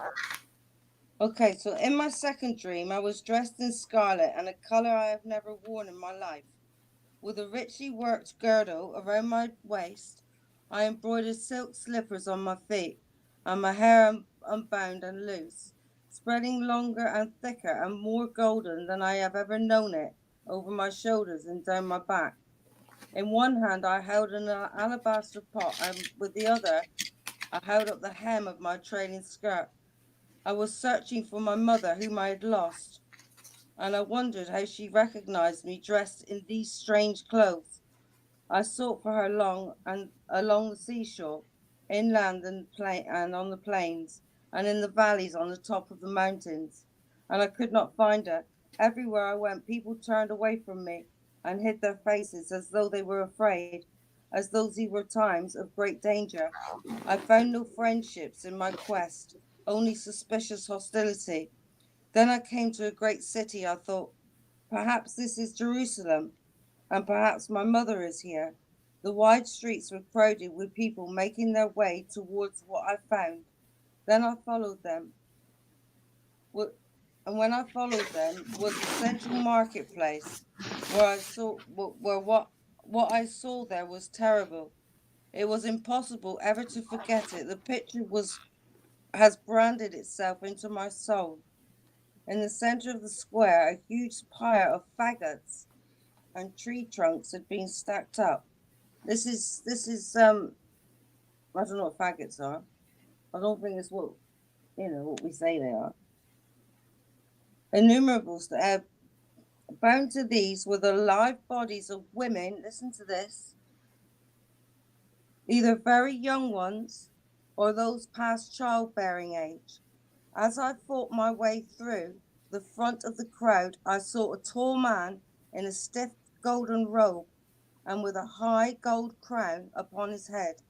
Okay, so in my second dream, I was dressed in scarlet and a color I have never worn in my life. With a richly worked girdle around my waist, I embroidered silk slippers on my feet, and my hair unbound and loose, spreading longer and thicker and more golden than I have ever known it, over my shoulders and down my back. In one hand, I held an alabaster pot, and with the other, I held up the hem of my trailing skirt. I was searching for my mother, whom I had lost, and I wondered how she recognized me dressed in these strange clothes. I sought for her along the seashore, inland and on the plains, and in the valleys on the top of the mountains, and I could not find her. Everywhere I went, people turned away from me and hid their faces as though they were afraid, as though these were times of great danger. I found no friendships in my quest, only suspicious hostility. Then I came to a great city. I thought, perhaps this is Jerusalem, and perhaps my mother is here. The wide streets were crowded with people making their way towards what I found. Then I followed them. And when I followed them was the central marketplace, where I saw where what I saw there was terrible. It was impossible ever to forget it. The picture has branded itself into my soul. In the center of the square, a huge pyre of faggots and tree trunks had been stacked up. This is I don't know what faggots are. I don't think it's what we say they are. Innumerable bound to these were the live bodies of women. Listen to this. Either very young ones or those past childbearing age. As I fought my way through the front of the crowd, I saw a tall man in a stiff golden robe and with a high gold crown upon his head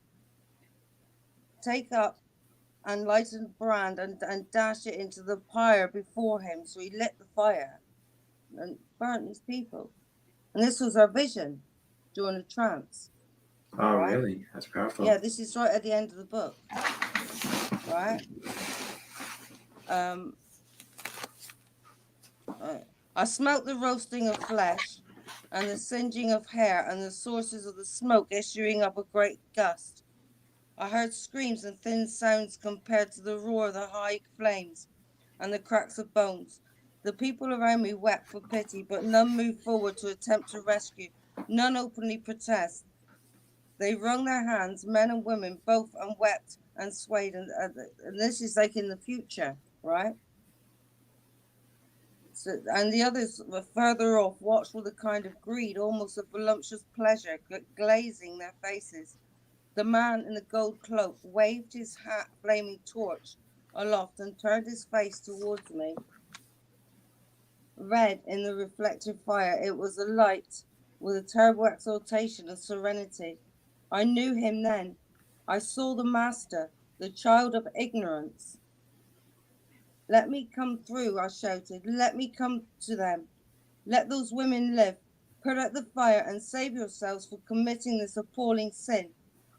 take up and lighted a brand and dash it into the pyre before him. So he lit the fire and burnt these people. And this was our vision during the trance. Oh, Right? really? That's powerful. Yeah, this is right at the end of the book. Right? I smelt the roasting of flesh and the singeing of hair and the sources of the smoke issuing up a great gust. I heard screams and thin sounds compared to the roar of the high flames and the cracks of bones. The people around me wept for pity, but none moved forward to attempt to rescue. None openly protest. They wrung their hands, men and women both, and wept and swayed. And this is like in the future, right? So, and the others were further off, watched with a kind of greed, almost a voluptuous pleasure, glazing their faces. The man in the gold cloak waved his flaming torch aloft and turned his face towards me. Red in the reflected fire, it was a light with a terrible exaltation and serenity. I knew him then. I saw the master, the child of ignorance. Let me come through, I shouted. Let me come to them. Let those women live. Put out the fire and save yourselves for committing this appalling sin.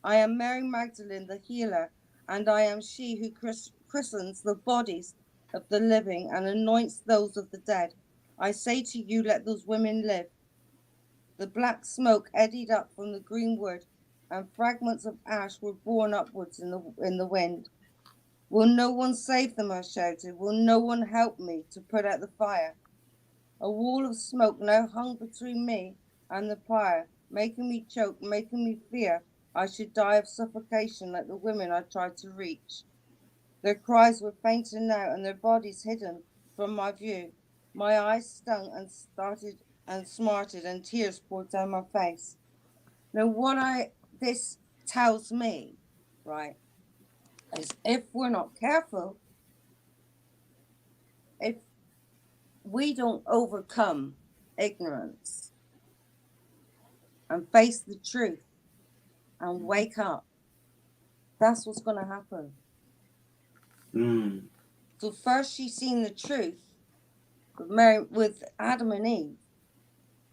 I am Mary Magdalene, the healer, and I am she who christens the bodies of the living and anoints those of the dead. I say to you, let those women live. The black smoke eddied up from the green wood, and fragments of ash were borne upwards in the wind. Will no one save them? I shouted. Will no one help me to put out the fire? A wall of smoke now hung between me and the pyre, making me choke, making me fear I should die of suffocation like the women I tried to reach. Their cries were fainter now, and their bodies hidden from my view. My eyes stung and smarted, and tears poured down my face. Now, this tells me, right, is if we're not careful, if we don't overcome ignorance and face the truth and wake up, that's what's going to happen. So first she seen the truth with Adam and Eve,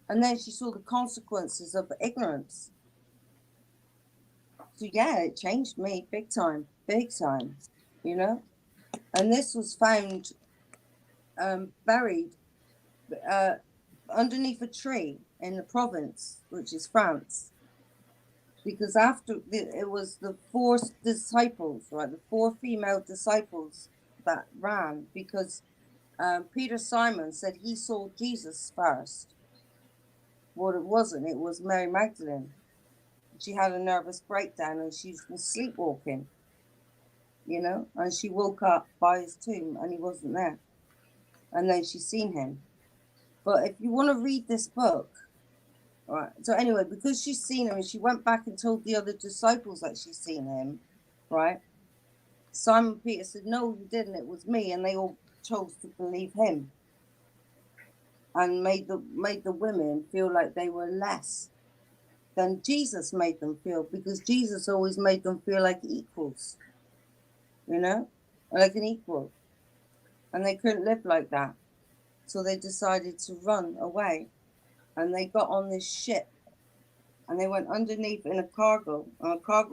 and then she saw the consequences of ignorance. So yeah, it changed me big time, and this was found buried underneath a tree in the province, which is France, because it was the four disciples, right, the four female disciples that ran, because Peter Simon said he saw Jesus first, Well, it wasn't. It was Mary Magdalene. She had a nervous breakdown and she's been sleepwalking, and she woke up by his tomb and he wasn't there. And then she seen him. But if you want to read this book, right? So anyway, because she's seen him and she went back and told the other disciples that she's seen him, right? Simon Peter said, "No, you didn't. It was me." And they all chose to believe him and made the women feel like they were less than Jesus made them feel, because Jesus always made them feel like equals, like an equal. And they couldn't live like that. So they decided to run away. And they got on this ship and they went underneath on a cargo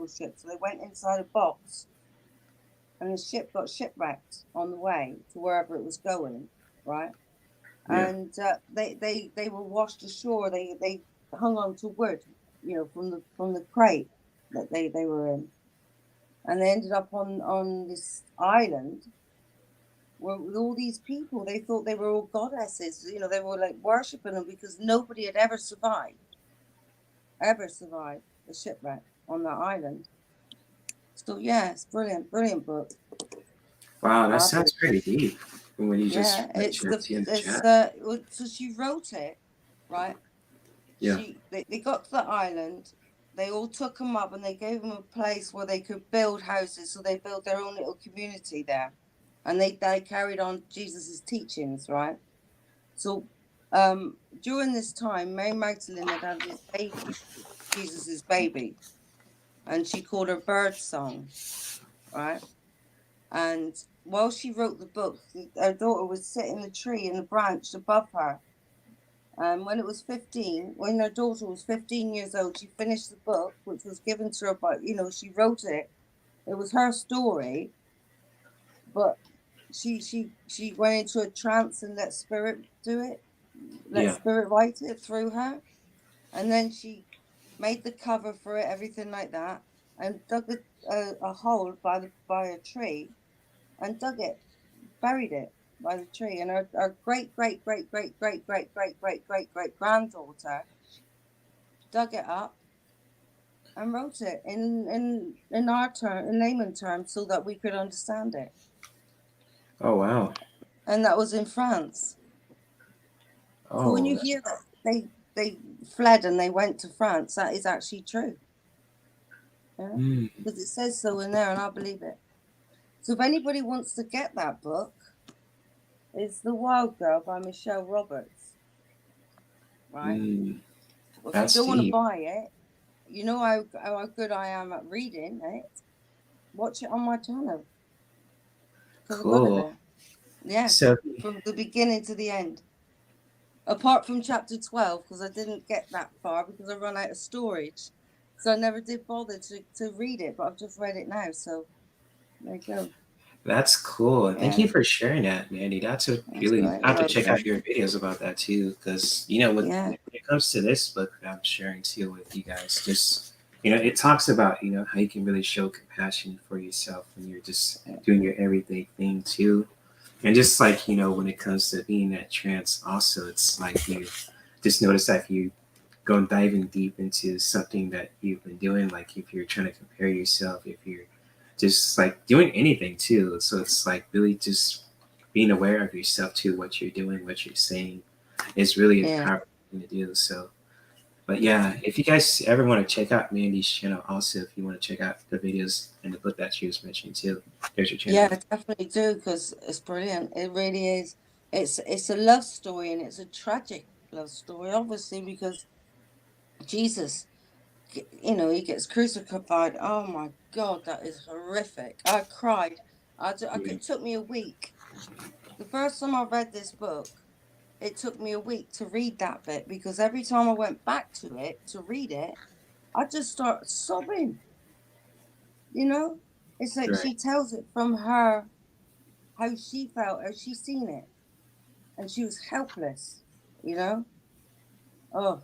ship. So they went inside a box and the ship got shipwrecked on the way to wherever it was going, right? Yeah. And they were washed ashore. They hung on to wood, from the crate that they were in. And they ended up on this island with all these people. They thought they were all goddesses. They were like worshipping them because nobody had ever survived the shipwreck on that island. So yeah, it's brilliant book. Wow, that sounds pretty deep. When you just so she wrote it, right? Yeah. They got to the island. They all took them up and they gave them a place where they could build houses. So they built their own little community there, and they carried on Jesus's teachings, right? So during this time, Mary Magdalene had this baby, Jesus's baby, and she called her bird song, right? And while she wrote the book, her daughter was sitting in the tree in the branch above her. And when her daughter was 15 years old, she finished the book, which was given to her by, she wrote it. It was her story, but she went into a trance and let spirit do it. Spirit write it through her. And then she made the cover for it, everything like that, and dug a hole by a tree and buried it by the tree. And her great granddaughter dug it up and wrote it in layman terms so that we could understand it. Oh wow. And that was in France. Oh. So when you hear that they fled and they went to France, that is actually true. Yeah? Because it says so in there, and I believe it. So if anybody wants to get that book, it's The Wild Girl by Michelle Roberts. Right? If you don't want to buy it, you know how good I am at reading it, watch it on my channel. Cool. Yeah, so, from the beginning to the end. Apart from chapter 12, because I didn't get that far because I ran out of storage. So I never did bother to read it, but I've just read it now. So there you go. That's cool. Thank you for sharing that, Mandy. That's a really. I have to check out your videos about that too, because when it comes to this book that I'm sharing too with you guys, just it talks about how you can really show compassion for yourself when you're just doing your everyday thing too, and just like when it comes to being in that trance, also it's like you just notice that if you go diving deep into something that you've been doing, like if you're trying to compare yourself, if you're just like doing anything too. So it's like really just being aware of yourself too, what you're doing, what you're saying is really a powerful thing to do. So, but yeah, if you guys ever want to check out Mandy's channel, also if you want to check out the videos and the book that she was mentioning too, there's your channel. Yeah, I definitely do, because it's brilliant. It really is. It's a love story, and it's a tragic love story, obviously, because Jesus, he gets crucified. Oh my God, that is horrific. I cried. It took me a week. The first time I read this book, it took me a week to read that bit, because every time I went back to it to read it, I just start sobbing. It's like she tells it from her, how she felt, how she seen it, and she was helpless. Oh,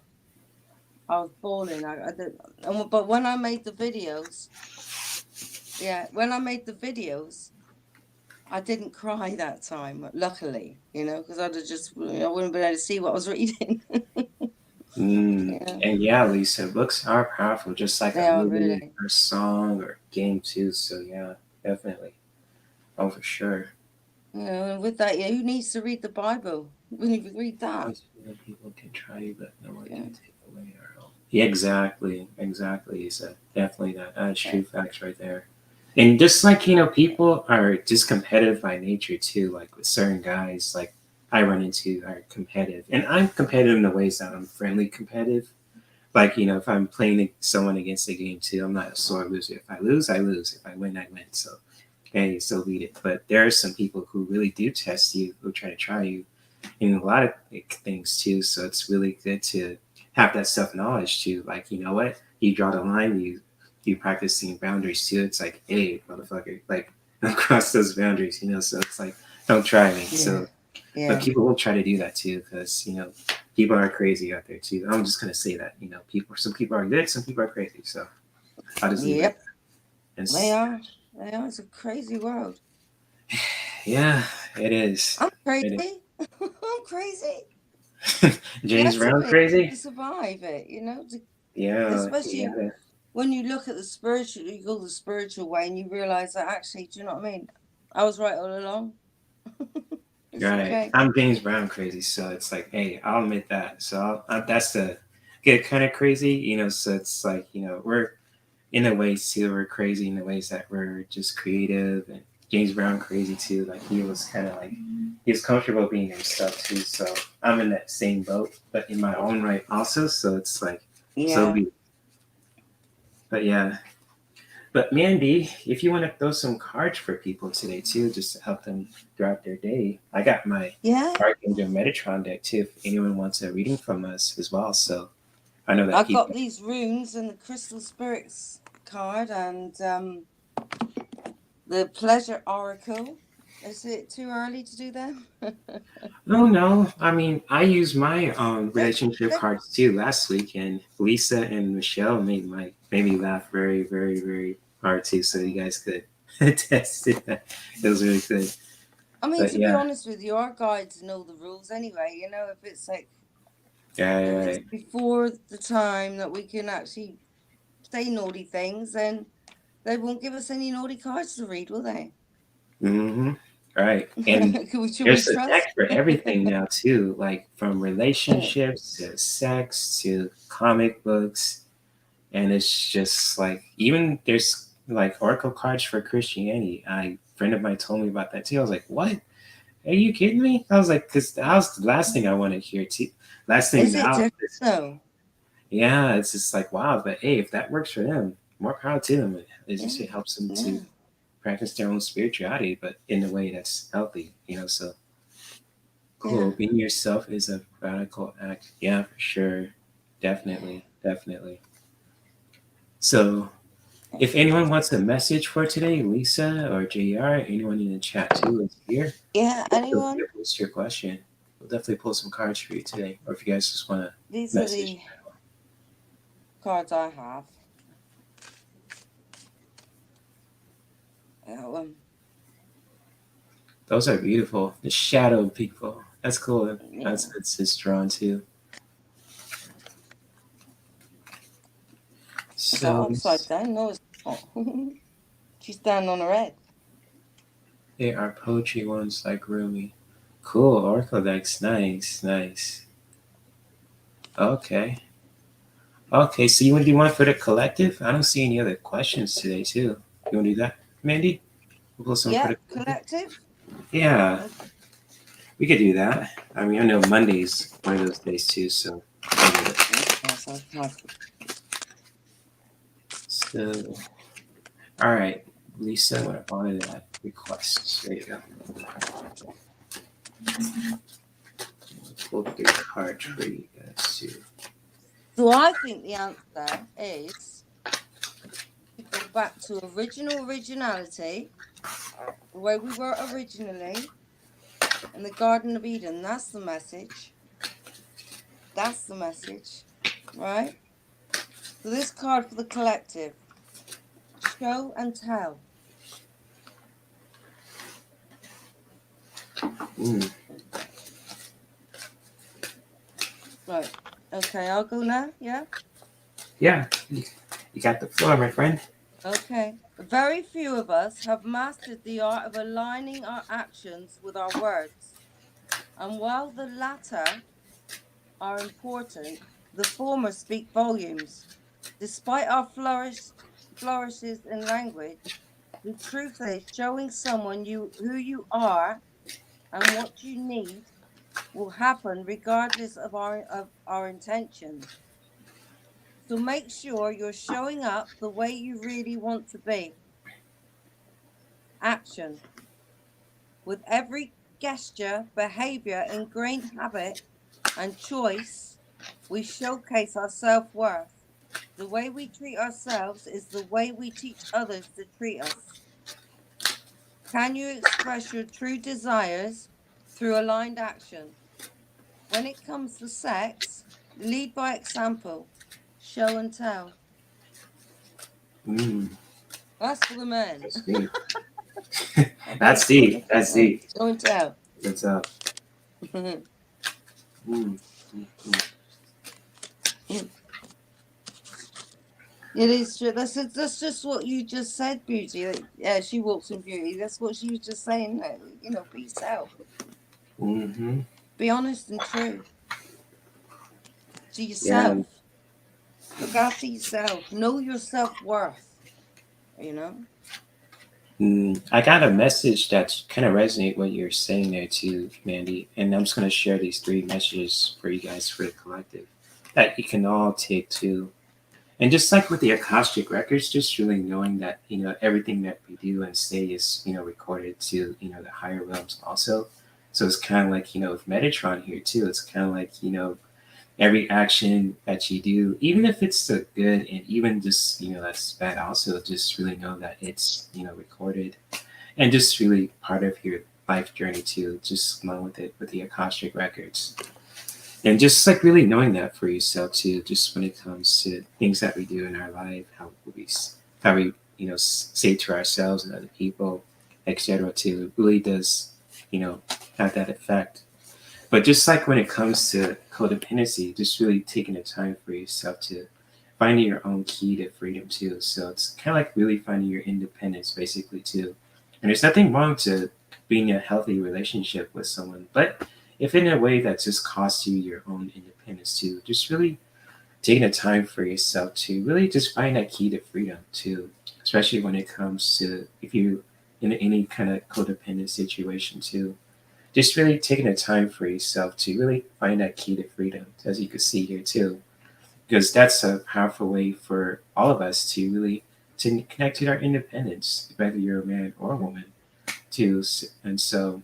I was bawling. But when I made the videos, I didn't cry that time, luckily, because I wouldn't be able to see what I was reading. Yeah, And yeah, Lisa, books are powerful, just like they a are movie really. or song or game too. So yeah, definitely. Oh, for sure. You know, and with that, yeah, who needs to read the Bible when you read that? Most people can try you, but no one Yeah. can take away our hope. Yeah, exactly. Exactly, Lisa. Definitely that. That's true facts right there. And just like, people are just competitive by nature too. Like with certain guys, like I run into are competitive. And I'm competitive in the ways that I'm friendly competitive. Like, if I'm playing someone against the game too, I'm not a sore loser. If I lose, I lose. If I win, I win. So, hey, so be it. But there are some people who really do test you, who try you in a lot of things too. So it's really good to have that self knowledge too. Like, you know what? You draw the line, you practicing boundaries too. It's like, hey, motherfucker, like don't cross those boundaries, So it's like, don't try me. Yeah. So, Yeah. but people will try to do that too, because people are crazy out there too. I'm just gonna say that, some people are good, some people are crazy. So I'll just leave it. Yep. And They are. They are. It's a crazy world. yeah, it is. I'm It crazy. I'm crazy. is. You James have to Brown be crazy. to survive it, Yeah, especially yeah. when you look at you go the spiritual way and you realize that actually, do you know what I mean? I was right all along. It's Right. okay. I'm James Brown crazy, so it's like, hey, I'll admit that. So that's the get kind of crazy, So it's like, we're in the ways too, we're crazy in the ways that we're just creative, and James Brown crazy too. Like he was kind of like he was comfortable being himself too. So I'm in that same boat, but in my own right also. So it's like so Yeah. be. But yeah. But Mandy, if you want to throw some cards for people today too, just to help them throughout their day, I got my Yeah. Archangel Metatron deck too. If anyone wants a reading from us as well, so I know that I've got people. these runes and the crystal spirits card and the pleasure oracle. Is it too early to do them? No, no. I mean, I used my They're, relationship they're, cards too last week, and Lisa and Michelle made me laugh very, very, very hard too. So you guys could test it. It was really good. I mean, But to be yeah, honest with you, our guides know the rules anyway. If it's like yeah, if yeah, it's before the time that we can actually say naughty things, then they won't give us any naughty cards to read, will they? Mm-hmm. Right. And Should we there's a trust? deck for everything now too, like from relationships to sex to comic books. And it's just like even there's like oracle cards for Christianity. A friend of mine told me about that too. I was like, what? Are you kidding me? I was like, because that was the last thing I want to hear too. Last thing Is it now. different though? Yeah, it's just like wow. But hey, if that works for them, more power to them. It Yeah, just it helps them yeah, to practice their own spirituality, but in a way that's healthy. So yeah. cool. Being yourself is a radical act. Yeah, for sure. Definitely, definitely. So if anyone wants a message for today, Lisa or JR, anyone in the chat too is here. Yeah, Feel free anyone? to post your question. We'll definitely pull some cards for you today. Or if you guys just want to These are message. the cards I have. Um, Those are beautiful. The shadow people. That's cool. yeah. That's just drawn too. Is that So upside down? No, it's not. She's standing on her head. they are poetry ones like Rumi. Cool. Oracle decks. Nice. Nice. Okay. Okay. So you want to do one for the collective? I don't see any other questions today too. You want to do that, Mandy? We'll pull some for Yeah, the collective. collective. Yeah. Okay. We could do that. I mean, I know Monday's one of those days too, so I'll do it. Yes, I have. So, all right, Lisa, I'm gonna honor that request. There you go. Pull through cards for you guys too. So I think the answer is to go back to originality, the way we were originally, in the Garden of Eden. That's the message. That's the message, right? So this card for the collective, show and tell. Mm. Right. Okay, I'll go now. Yeah. Yeah, you got the floor, my friend. Okay. Very few of us have mastered the art of aligning our actions with our words. And while the latter are important, the former speak volumes. Despite our flourishes in language, the truth is showing someone who you are and what you need will happen regardless of our intentions. So make sure you're showing up the way you really want to be. Action. With every gesture, behavior, ingrained habit, and choice, we showcase our self-worth. The way we treat ourselves is the way we teach others to treat us. Can you express your true desires through aligned action? When it comes to sex, lead by example, show and tell. Mm, That's for the men. that's deep. Okay, That's deep. That's deep. show and tell. What's up? Mm, mm, mm. It is true. That's just what you just said, Beauty. Yeah, she walks in beauty. That's what she was just saying. You know, be yourself. Mm-hmm. Be honest and true to Yeah. yourself. Look after yourself. Know your self-worth. You know? I got a message that kind of resonate what you're saying there too, Mandy. And I'm just going to share these 3 messages for you guys for the collective that you can all take too. And just like with the Akashic records, just really knowing that, everything that we do and say is, recorded to, the higher realms also. So it's kind of like, with Metatron here too, it's kind of like, every action that you do, even if it's so good and even just, that's bad also, just really know that it's, recorded and just really part of your life journey too, just along with it with the Akashic records. And just like really knowing that for yourself too, just when it comes to things that we do in our life, how we say to ourselves and other people, etc. too, it really does, have that effect. But just like when it comes to codependency, just really taking the time for yourself to finding your own key to freedom too. So it's kind of like really finding your independence basically too. And there's nothing wrong to being in a healthy relationship with someone, but if in a way that just costs you your own independence too, just really taking the time for yourself to really just find that key to freedom too, especially when it comes to if you in any kind of codependent situation too, just really taking the time for yourself to really find that key to freedom, as you can see here too, because that's a powerful way for all of us to really to connect to our independence, whether you're a man or a woman too. And so,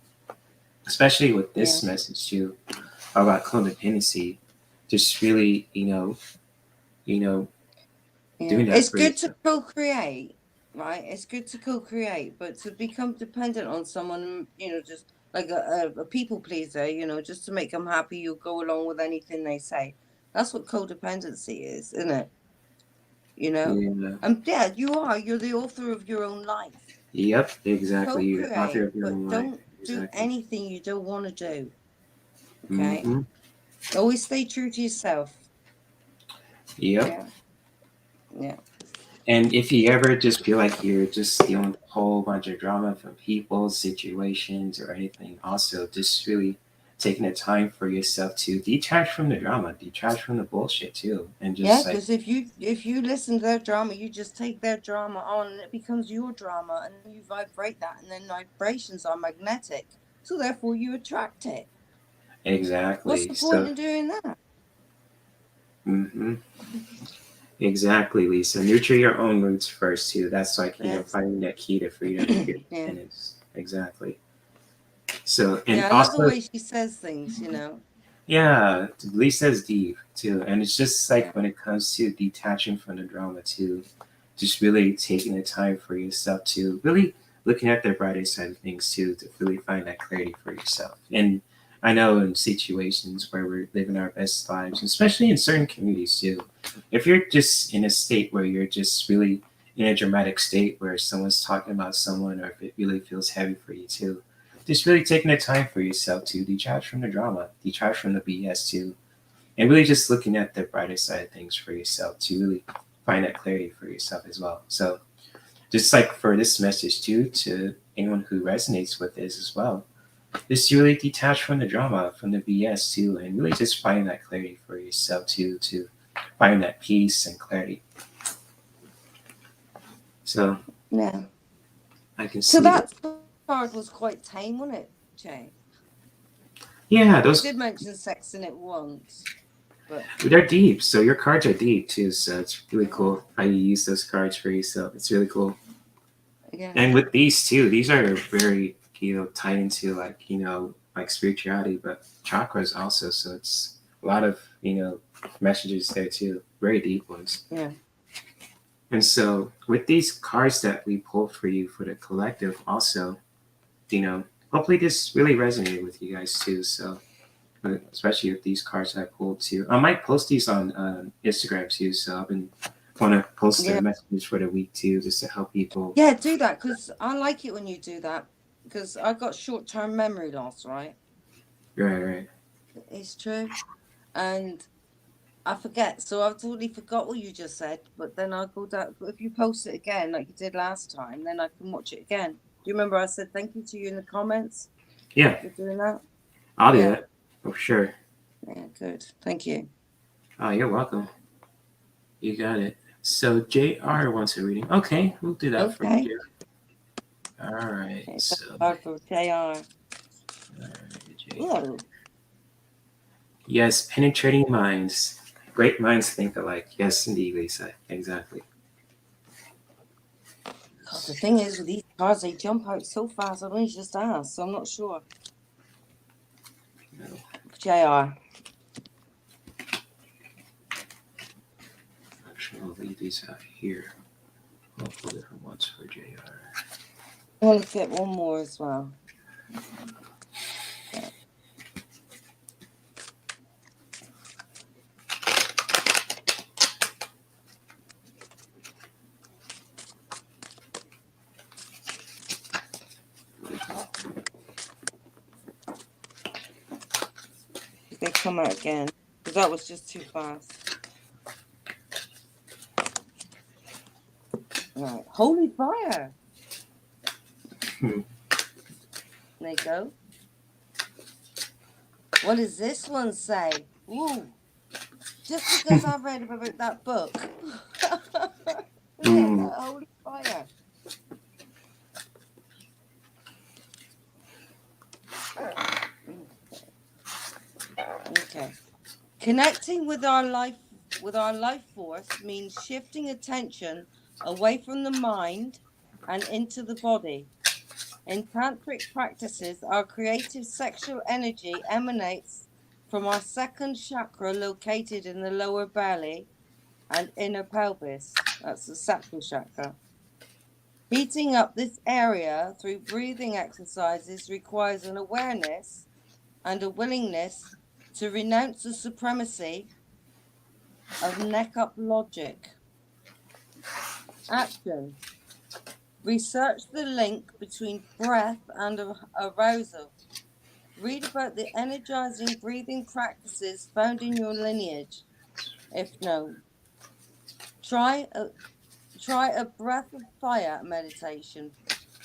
especially with Yeah. this message too about codependency, just really, Yeah. doing that It's for good to yourself. co-create, right? It's good to co-create, but to become dependent on someone, just like a people pleaser, just to make them happy, you go along with anything they say. That's what codependency is, isn't it? You know? Yeah. And yeah, you're the author of your own life. Yep. Exactly. You're the author Co-create, of your but own life. don't do Exactly. anything you don't want to do. Okay? Mm-hmm. Always stay true to yourself. Yep. Yeah. Yeah. And if you ever just feel like you're just dealing with a whole bunch of drama from people, situations, or anything, also just really taking the time for yourself to detach from the drama, detach from the bullshit too, and Yeah, just like because if you listen to their drama, you just take their drama on and it becomes your drama and then you vibrate that and then vibrations are magnetic. So therefore you attract it. What's exactly. the point So, in doing that? hmm exactly, Lisa. Nurture your own roots first too. That's like Yes. finding that key to freedom, your Yeah. independence. Exactly. So, and Yeah, I love the also way she says things. yeah, Lisa's deep too, and it's just Yeah. like when it comes to detaching from the drama too, just really taking the time for yourself to really looking at the brighter side of things too, to really find that clarity for yourself. And I know in situations where we're living our best lives, especially in certain communities too, if you're just in a state where you're just really in a dramatic state where someone's talking about someone, or if it really feels heavy for you too, just really taking the time for yourself to detach from the drama, detach from the BS too, and really just looking at the brighter side of things for yourself to really find that clarity for yourself as well. So just like for this message too, to anyone who resonates with this as well, just really detach from the drama, from the BS too, and really just find that clarity for yourself too, to find that peace and clarity. So Yeah. I can So see that card was quite tame, wasn't it, Jay? yeah, You those did mention sex in it once, but they're deep. So your cards are deep too. So it's really cool how you use those cards for yourself. It's really cool. yeah. And with these too, these are very tied into like spirituality, but chakras also. So it's a lot of messages there too, very deep ones. Yeah. And so with these cards that we pulled for you for the collective, also, hopefully this really resonated with you guys too. So especially with these cards I pulled too, I might post these on Instagram too. So I've been want to post the messages for the week too, just to help people. Yeah, do that, because I like it when you do that, because I got short-term memory loss, right? Right. It's true. And I forget, so I've totally forgot what you just said, but then I'll go down. If you post it again like you did last time, then I can watch it again. Do you remember I said thank you to you in the comments? Yeah, You're doing that? I'll do that for sure. Yeah, good. Thank you. Oh, you're welcome. You got it. So JR wants a reading. Okay, we'll do that for you. All right. Okay, so hard for JR. Whoa. Yes, penetrating minds. Great minds think alike. Yes, indeed, Lisa. Exactly. God, the thing is with these cards, they jump out so fast. I don't just ask, so I'm not sure. No. JR. Actually, I'll leave these out here. Multiple different ones for JR. I want to get one more as well. They come out again, because that was just too fast. Right. Holy fire. There you go. What does this one say? Ooh. Just because I read about that book. Holy fire. Okay. Connecting with our life force means shifting attention away from the mind and into the body. In tantric practices, our creative sexual energy emanates from our second chakra located in the lower belly and inner pelvis. That's the sacral chakra. Heating up this area through breathing exercises requires an awareness and a willingness to renounce the supremacy of neck-up logic. Action. Research the link between breath and arousal. Read about the energizing breathing practices found in your lineage, if known. Try a breath of fire meditation.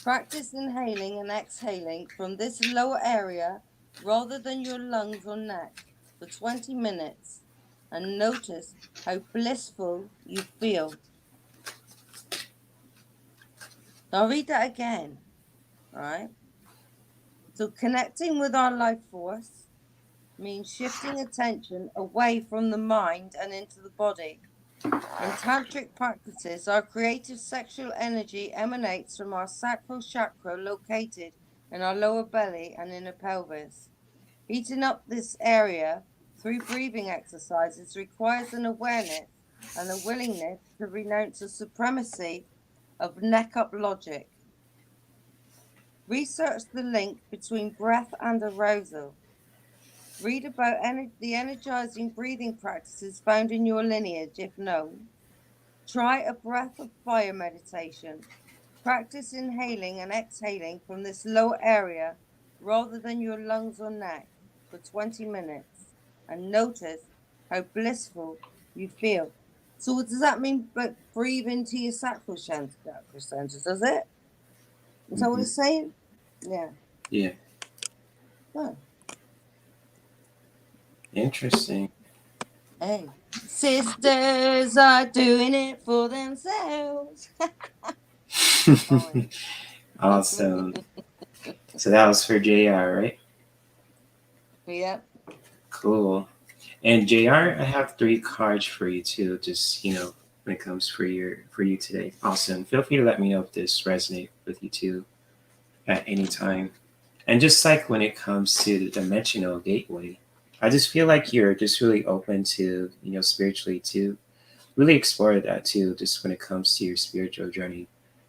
Practice inhaling and exhaling from this lower area rather than your lungs or neck for 20 minutes and notice how blissful you feel. I'll read that again, right? So connecting with our life force means shifting attention away from the mind and into the body. In tantric practices, our creative sexual energy emanates from our sacral chakra located in our lower belly and inner pelvis. Heating up this area through breathing exercises requires an awareness and a willingness to renounce the supremacy of neck-up logic. Research the link between breath and arousal. Read about the energizing breathing practices found in your lineage, if known. Try a breath of fire meditation. Practice inhaling and exhaling from this lower area rather than your lungs or neck for 20 minutes and notice how blissful you feel. So what does that mean? Like breathe into your sacral center, does it? Is that what it's saying? Yeah. Yeah. Oh. Interesting. Hey, sisters are doing it for themselves. Awesome. So that was for JR, right? Yeah. Cool. And JR, I have 3 cards for you too. Just when it comes for you today. Awesome. Feel free to let me know if this resonates with you too at any time. And just like when it comes to the dimensional gateway, I just feel like you're just really open to spiritually to really explore that too. Just when it comes to your spiritual journey,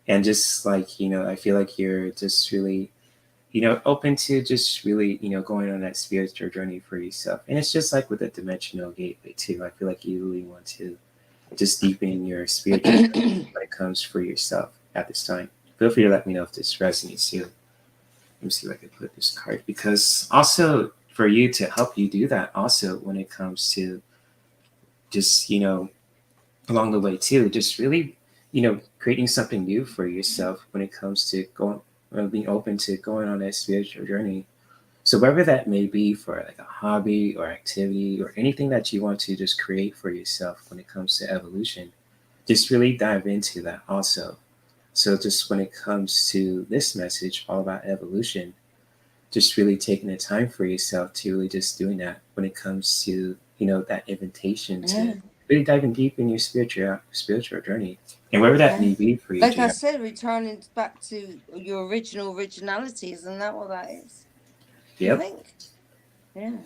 and just like I feel like you're just really open to just really, going on that spiritual journey for yourself. And it's just like with the dimensional gateway too. I feel like you really want to just deepen your spiritual journey when it comes for yourself at this time. Feel free to let me know if this resonates too. Let me see if I can put this card, because also for you to help you do that also when it comes to just, along the way too, just really, creating something new for yourself when it comes to going, being open to going on that spiritual journey. So whether that may be for like a hobby or activity or anything that you want to just create for yourself when it comes to evolution, just really dive into that also. So just when it comes to this message all about evolution, just really taking the time for yourself to really just doing that when it comes to that invitation to really diving deep in your spiritual journey, and wherever that may be for you. Like I said, returning back to your original originality, isn't that what that is? Yep. I think. Yeah.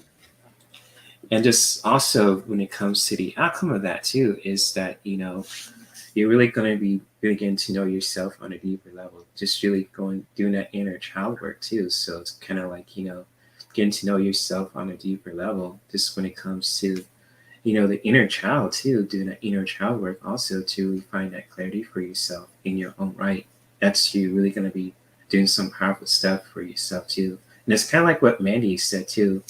And just also when it comes to the outcome of that too, is that you're really going to be really getting to know yourself on a deeper level. Just really doing that inner child work too. So it's kind of like getting to know yourself on a deeper level. Just when it comes to the inner child too, doing that inner child work also to really find that clarity for yourself in your own right. That's you really going to be doing some powerful stuff for yourself too. And it's kind of like what Mandy said too,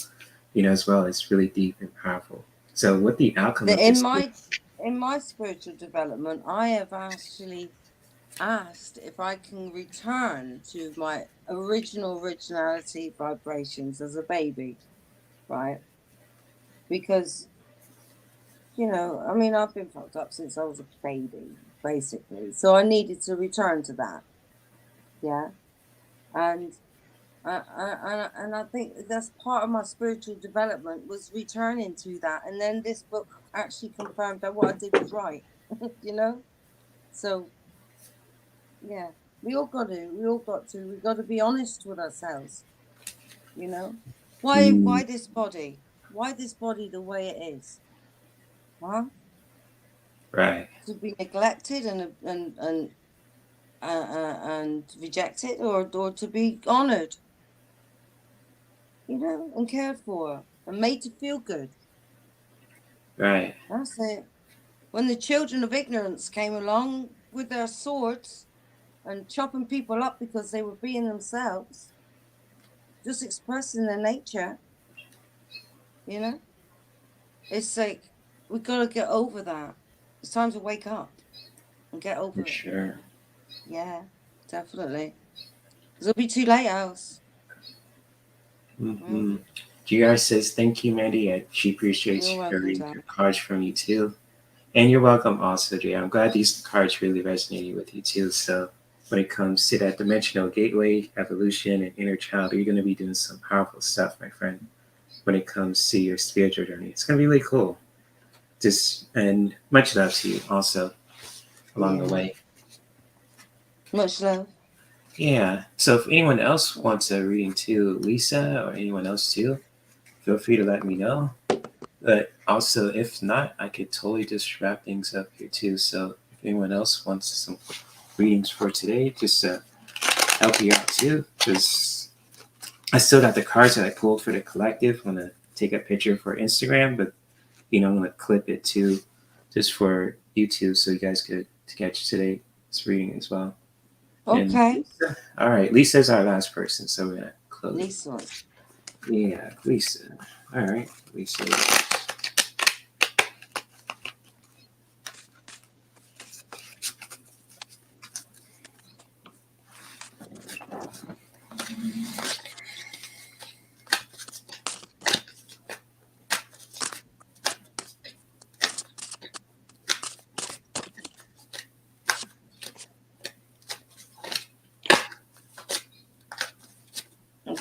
as well. It's really deep and powerful. So what the outcome of this in my spiritual development, I have actually asked if I can return to my originality vibrations as a baby, right? Because I mean, I've been fucked up since I was a baby, basically. So I needed to return to that. Yeah. And I think that's part of my spiritual development, was returning to that. And then this book actually confirmed that what I did was right. So yeah, we got to be honest with ourselves. Why this body? Why this body the way it is? Huh? right? To be neglected and rejected, or to be honored, and cared for and made to feel good. Right. That's it. When the children of ignorance came along with their swords and chopping people up because they were being themselves, just expressing their nature, it's like we got to get over that. It's time to wake up and get over For it. sure. Yeah, definitely. It'll be too late, else. Mm-hmm. GR says, thank you, Mandy. She appreciates You're reading welcome, your cards from you too. And you're welcome also, Jay. I'm glad these cards really resonated with you too. So when it comes to that dimensional gateway, evolution, and inner child, you're going to be doing some powerful stuff, my friend, when it comes to your spiritual journey. It's going to be really cool. And much love to you also along the way. Much love. Yeah. So if anyone else wants a reading too, Lisa or anyone else too, feel free to let me know. But also, if not, I could totally just wrap things up here too. So if anyone else wants some readings for today, just to help you out too, because I still got the cards that I pulled for the collective. I'm gonna take a picture for Instagram, but I'm gonna clip it too, just for YouTube, so you guys could catch today's reading as well. Okay. And all right, Lisa's our last person, so we're gonna close. Lisa. Yeah, Lisa. All right, Lisa.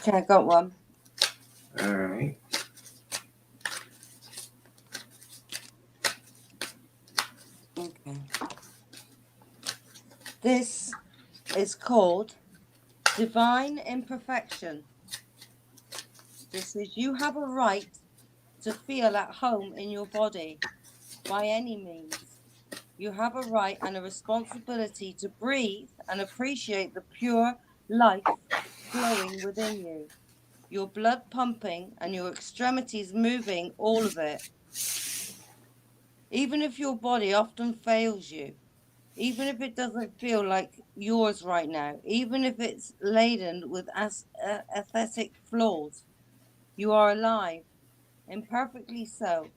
Okay, I got one. All right. Okay. This is called Divine Imperfection. This is you have a right to feel at home in your body by any means. You have a right and a responsibility to breathe and appreciate the pure life flowing within you, your blood pumping and your extremities moving, all of it. Even if your body often fails you, even if it doesn't feel like yours right now, even if it's laden with aesthetic flaws, you are alive, imperfectly so.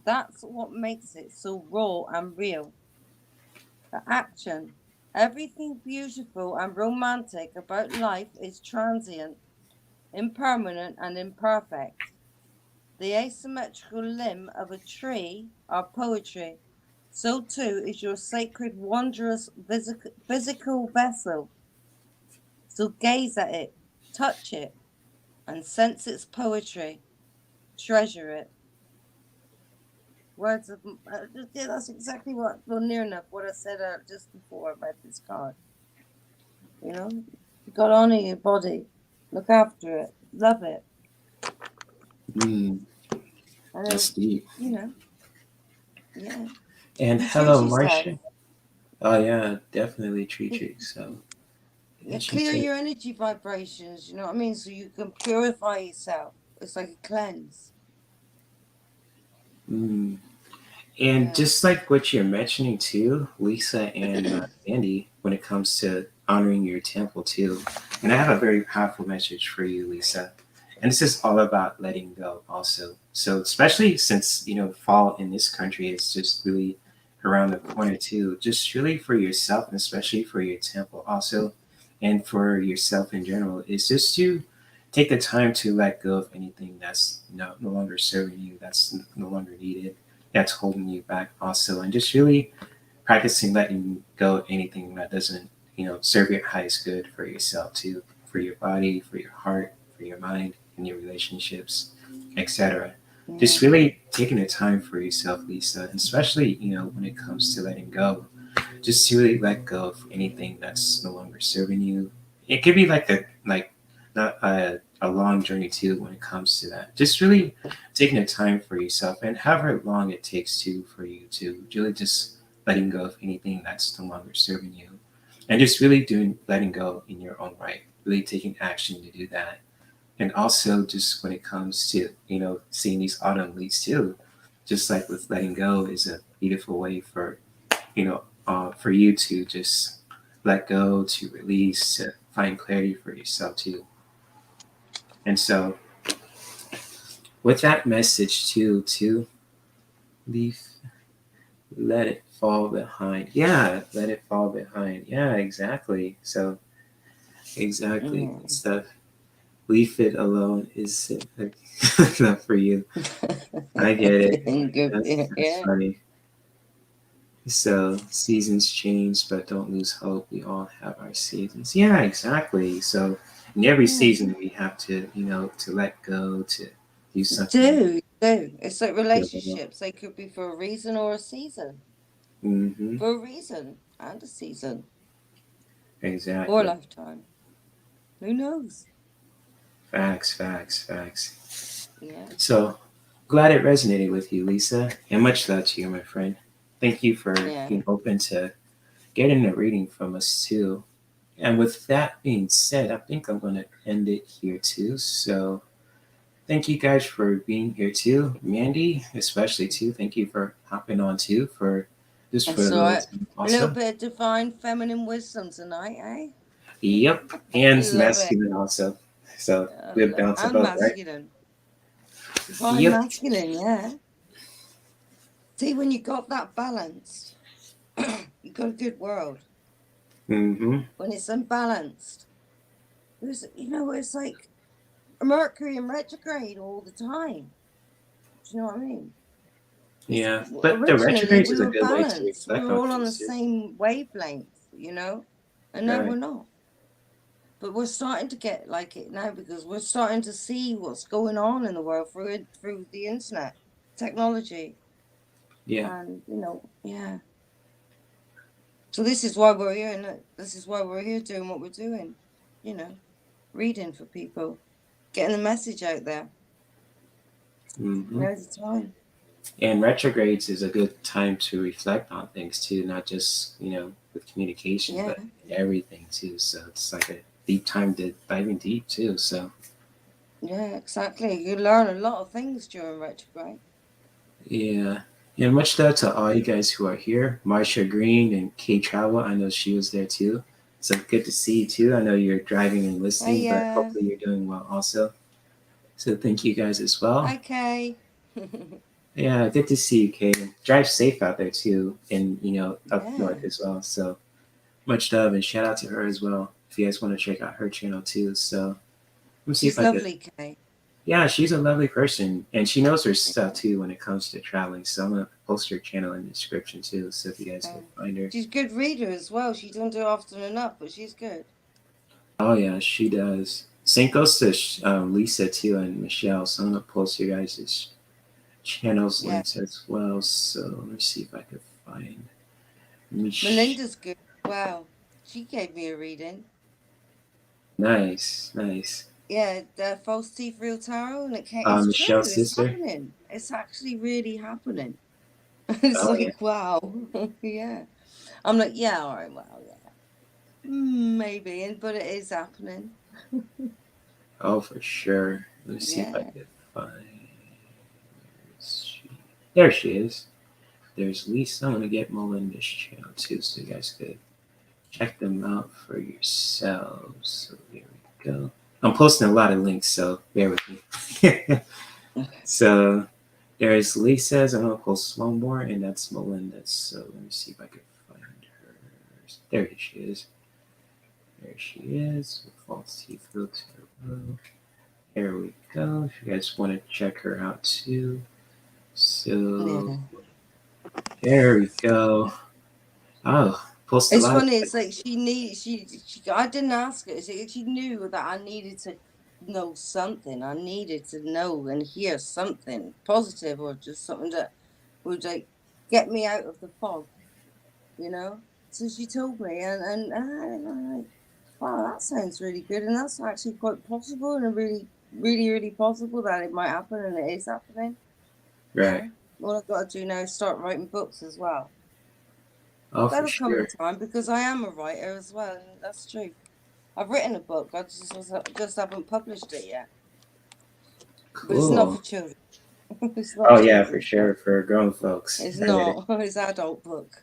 That's what makes it so raw and real. The action. Everything beautiful and romantic about life is transient, impermanent, and imperfect. The asymmetrical limb of a tree are poetry. So too is your sacred, wondrous physical vessel. So gaze at it, touch it, and sense its poetry. Treasure it. Words of yeah, that's exactly what, well, near enough what I said just before I read this card. You know, you got to honor your body, look after it, love it. That's deep. You know, yeah. And You treat hello, yourself. Marcia. Oh yeah, definitely treat you. So Yeah, and she clear said, your energy vibrations. You know what I mean, so you can purify yourself. It's like a cleanse. and Yeah. just like what you're mentioning too, Lisa and Andy, when it comes to honoring your temple too. And I have a very powerful message for you, Lisa. And this is all about letting go also. So especially since, fall in this country is just really around the corner too, just really for yourself and especially for your temple also and for yourself in general, is just to take the time to let go of anything that's no longer serving you, that's no longer needed, that's holding you back also, and just really practicing letting go of anything that doesn't serve your highest good for yourself too, for your body, for your heart, for your mind, and your relationships, etc. Just really taking the time for yourself, Lisa, and especially when it comes to letting go, just to really let go of anything that's no longer serving you. It could be like not a long journey too when it comes to that. Just really taking the time for yourself and however long it takes to for you to really just letting go of anything that's no longer serving you. And just really letting go in your own right, really taking action to do that. And also just when it comes to, seeing these autumn leaves too, just like with letting go is a beautiful way for you to just let go, to release, to find clarity for yourself too. And so, with that message too, to leave, let it fall behind. Yeah, let it fall behind. Yeah, exactly. So, exactly. Good stuff. Leave it alone is not for you. I get it. That's funny. So seasons change, but don't lose hope. We all have our seasons. Yeah, exactly. So in every season, we have to, to let go, to do something. Do. It's like relationships. They could be for a reason or a season. Mm-hmm. For a reason and a season. Or a Exactly. lifetime. Who knows? Facts. Yeah. So glad it resonated with you, Lisa, and much love to you, my friend. Thank you for being open to getting a reading from us too. And with that being said, I think I'm going to end it here too. So thank you guys for being here too. Mandy, especially too. Thank you for hopping on too for just for a little time A little also. bit of divine feminine wisdom tonight, eh? Yep. And Love it. masculine also. So good balance of And both, right? masculine. Divine Yep. masculine, yeah. See, when you got that balance, you got a good world. Mm-hmm. When it's unbalanced, it's like Mercury in retrograde all the time. Do you know what I mean? Yeah. But the Originally, retrogrades we is a were good way to balanced. We reflect were on all on the things too. same wavelength, and now Right. we're not. But we're starting to get like it now because we're starting to see what's going on in the world through the internet, technology. Yeah. And, yeah. So this is why we're here, and this is why we're here doing what we're doing, reading for people, getting the message out there. Mm-hmm. Now's the time. And retrogrades is a good time to reflect on things too, not just with communication, Yeah. but in everything too. So it's like a deep time to diving deep too. So Yeah, exactly. You learn a lot of things during retrograde. yeah. And much love to all you guys who are here. Marsha Green and Kay Travel. I know she was there too. So good to see you too. I know you're driving and listening, Hey, but hopefully you're doing well also. So thank you guys as well. hi, Kay. Yeah, good to see you, Kay. Drive safe out there too, and up Yeah. north as well. So much love and shout out to her as well. If you guys want to check out her channel too. So let me see She's if I could. lovely, Kay. Yeah, she's a lovely person, and she knows her stuff too when it comes to traveling. So I'm gonna post her channel in the description too, so if you guys can find her. She's a good reader as well. She don't do it often enough, but she's good. Oh yeah, she does. Same goes to Lisa too and Michelle. So I'm gonna post you guys' channels Yeah. links as well. So let me see if I could find Michelle. Melinda's good. Wow. She gave me a reading. Nice, nice. Yeah, the false teeth real tarot, and it's true. Michelle's It's sister. happening. It's actually really happening. It's Oh like, yeah. wow. Yeah. I'm like, yeah, all right, well, yeah. Maybe, but it is happening. Oh, for sure. Let me see if I Yeah. can find. Where is she? There she is. There's Lisa. I'm gonna get Melinda's channel too, so you guys could check them out for yourselves. So there we go. I'm posting a lot of links, so bear with me. So there's Lisa's. I'm gonna post one more, and that's Melinda's. So let me see if I can find hers. There she is. There she is. False teeth filter. There we go. If you guys want to check her out too. So there we go. Oh, post a It's lot. funny. It's like I didn't ask her. She knew that I needed to know something. I needed to know and hear something positive, or just something that would like get me out of the fog. So she told me, and I'm like, wow, that sounds really good, and that's actually quite possible, and really, really, really possible that it might happen, and it is happening. Right. All I've got to do now is start writing books as well. Oh, That'll for come in sure. time because I am a writer as well, and that's true. I've written a book. I just haven't published it yet. But it's not Cool. for children. It's not Oh yeah, for children's sure. book. For grown folks. It's I get it. not. It's an adult book.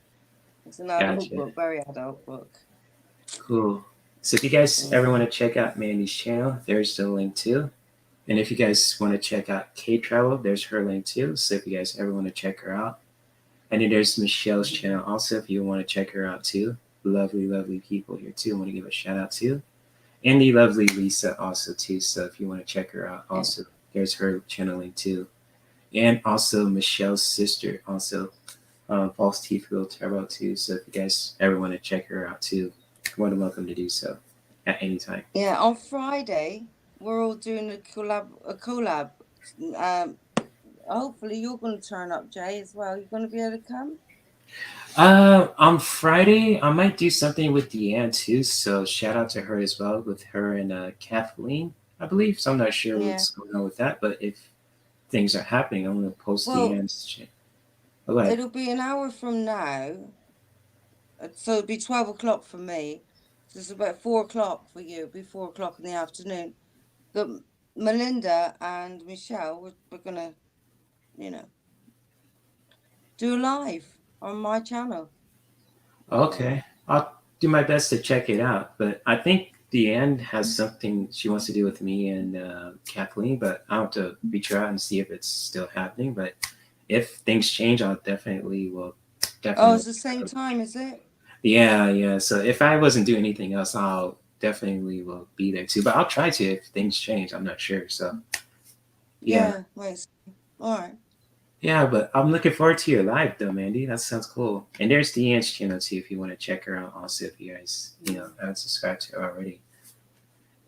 It's an adult Gotcha. book, very adult book. Cool. So if you guys Yeah. ever want to check out Mandy's channel, there's the link too. And if you guys want to check out K Travel, there's her link too. So if you guys ever want to check her out. And then there's Michelle's channel also if you want to check her out too. Lovely, lovely people here too. I want to give a shout out to. And the lovely Lisa also too. So if you want to check her out also, there's her channel link too. And also Michelle's sister also, False Teeth Real Tarot too. So if you guys ever want to check her out too, you're more than welcome to do so at any time. Yeah, on Friday we're all doing a collab. Hopefully you're going to turn up, Jay, as well. You're going to be able to come. On Friday, I might do something with Deanne too. So shout out to her as well, with her and Kathleen, I believe. So I'm not sure what's going on with that, but if things are happening, I'm gonna post Deanne's channel. Oh, it'll be an hour from now, so it'll be 12 o'clock for me. So it's about 4 o'clock for you. It'll be 4 o'clock in the afternoon. But Melinda and Michelle, we're gonna, do a live on my channel. Okay, I'll do my best to check it out. But I think Deanne has something she wants to do with me and Kathleen, but I'll have to reach her out and see if it's still happening. But if things change, I'll definitely will. Definitely. Oh, it's the same time, is it? Yeah. So if I wasn't doing anything else, I'll definitely will be there too. But I'll try to if things change. I'm not sure. So yeah. Wait. All right. Yeah, but I'm looking forward to your live though, Mandy. That sounds cool. And there's Deanne's channel too if you want to check her out also if you guys, haven't subscribed to her already.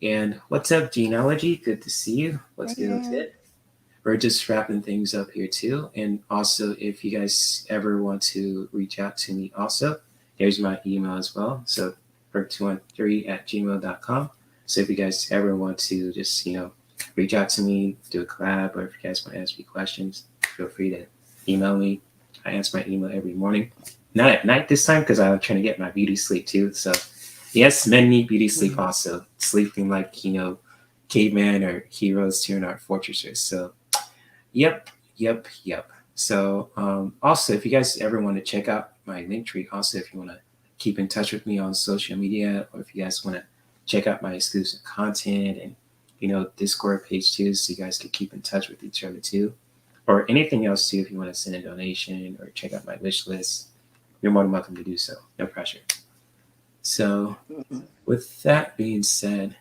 And what's up, Genealogy? Good to see you. What's good? What's Yeah. good? We're just wrapping things up here too. And also, if you guys ever want to reach out to me, also, there's my email as well. So, berk213@gmail.com. So, if you guys ever want to just, reach out to me, do a collab, or if you guys want to ask me questions, feel free to email me. I answer my email every morning. Not at night this time because I'm trying to get my beauty sleep too. So, yes, men need beauty sleep also. Sleeping like, caveman or heroes here in our fortresses. So, yep. So, also, if you guys ever want to check out my link tree, also, if you want to keep in touch with me on social media, or if you guys want to check out my exclusive content and, Discord page too, so you guys can keep in touch with each other too, or anything else too, if you want to send a donation or check out my wish list, you're more than welcome to do so. No pressure. So, with that being said,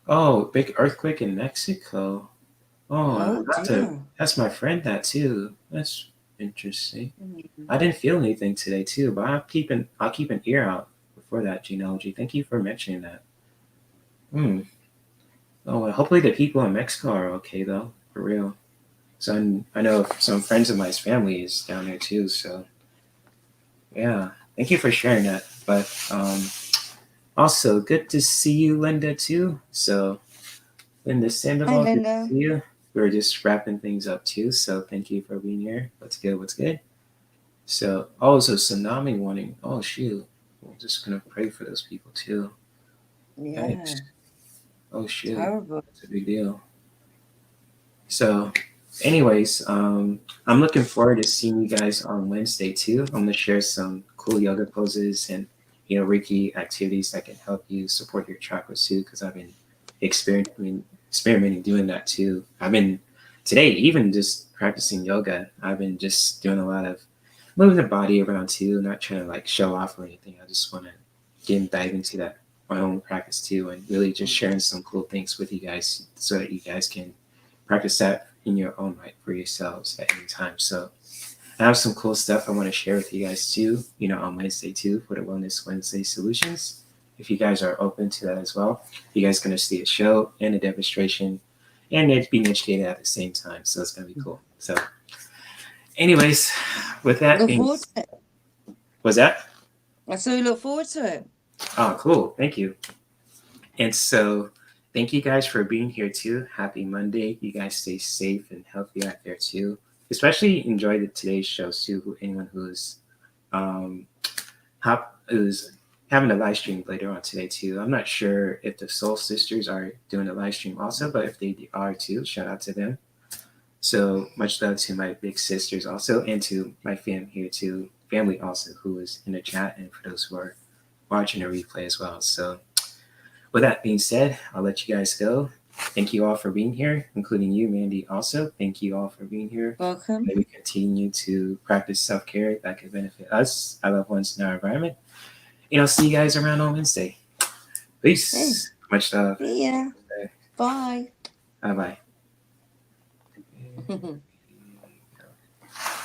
oh, big earthquake in Mexico. Oh, that's my friend that too. That's interesting. I didn't feel anything today too, but I'll keep an ear out for that, Genealogy. Thank you for mentioning that. Oh, well, hopefully the people in Mexico are okay though, for real. So I know some friends of mine's family is down there too. So yeah, thank you for sharing that. But also good to see you, Linda, too. So Linda Sandoval, good to see you. We're just wrapping things up too. So thank you for being here. What's good? What's good? So so tsunami warning. Oh shoot. We're just gonna pray for those people too. Yeah. Yikes. Oh shoot. Terrible. That's a big deal. So anyways, I'm looking forward to seeing you guys on Wednesday too. I'm gonna share some cool yoga poses and Reiki activities that can help you support your chakras too, because I've been experimenting doing that too. I've been today even just practicing yoga. I've been just doing a lot of moving the body around too, not trying to like show off or anything. I just want to get and dive into that my own practice too, and really just sharing some cool things with you guys so that you guys can practice that in your own right for yourselves at any time. So I have some cool stuff I want to share with you guys too, on Wednesday too for the Wellness Wednesday Solutions. If you guys are open to that as well, you guys going to see a show and a demonstration and being educated at the same time. So it's going to be cool. So anyways, with that being said, what's that? So we look forward to it. Oh, cool. Thank you. And so thank you guys for being here too. Happy Monday. You guys stay safe and healthy out there too. Especially enjoy today's shows too. Anyone who's having a live stream later on today too. I'm not sure if the Soul Sisters are doing a live stream also, but if they are too, shout out to them. So much love to my big sisters also, and to my family also, who is in the chat, and for those who are watching the replay as well. So with that being said, I'll let you guys go. Thank you all for being here, including you, Mandy, also. Thank you all for being here. Welcome. May we continue to practice self-care that can benefit us, our loved ones, in our environment. And I'll see you guys around on Wednesday. Peace. Hey. Much love. See ya. Bye. Bye-bye.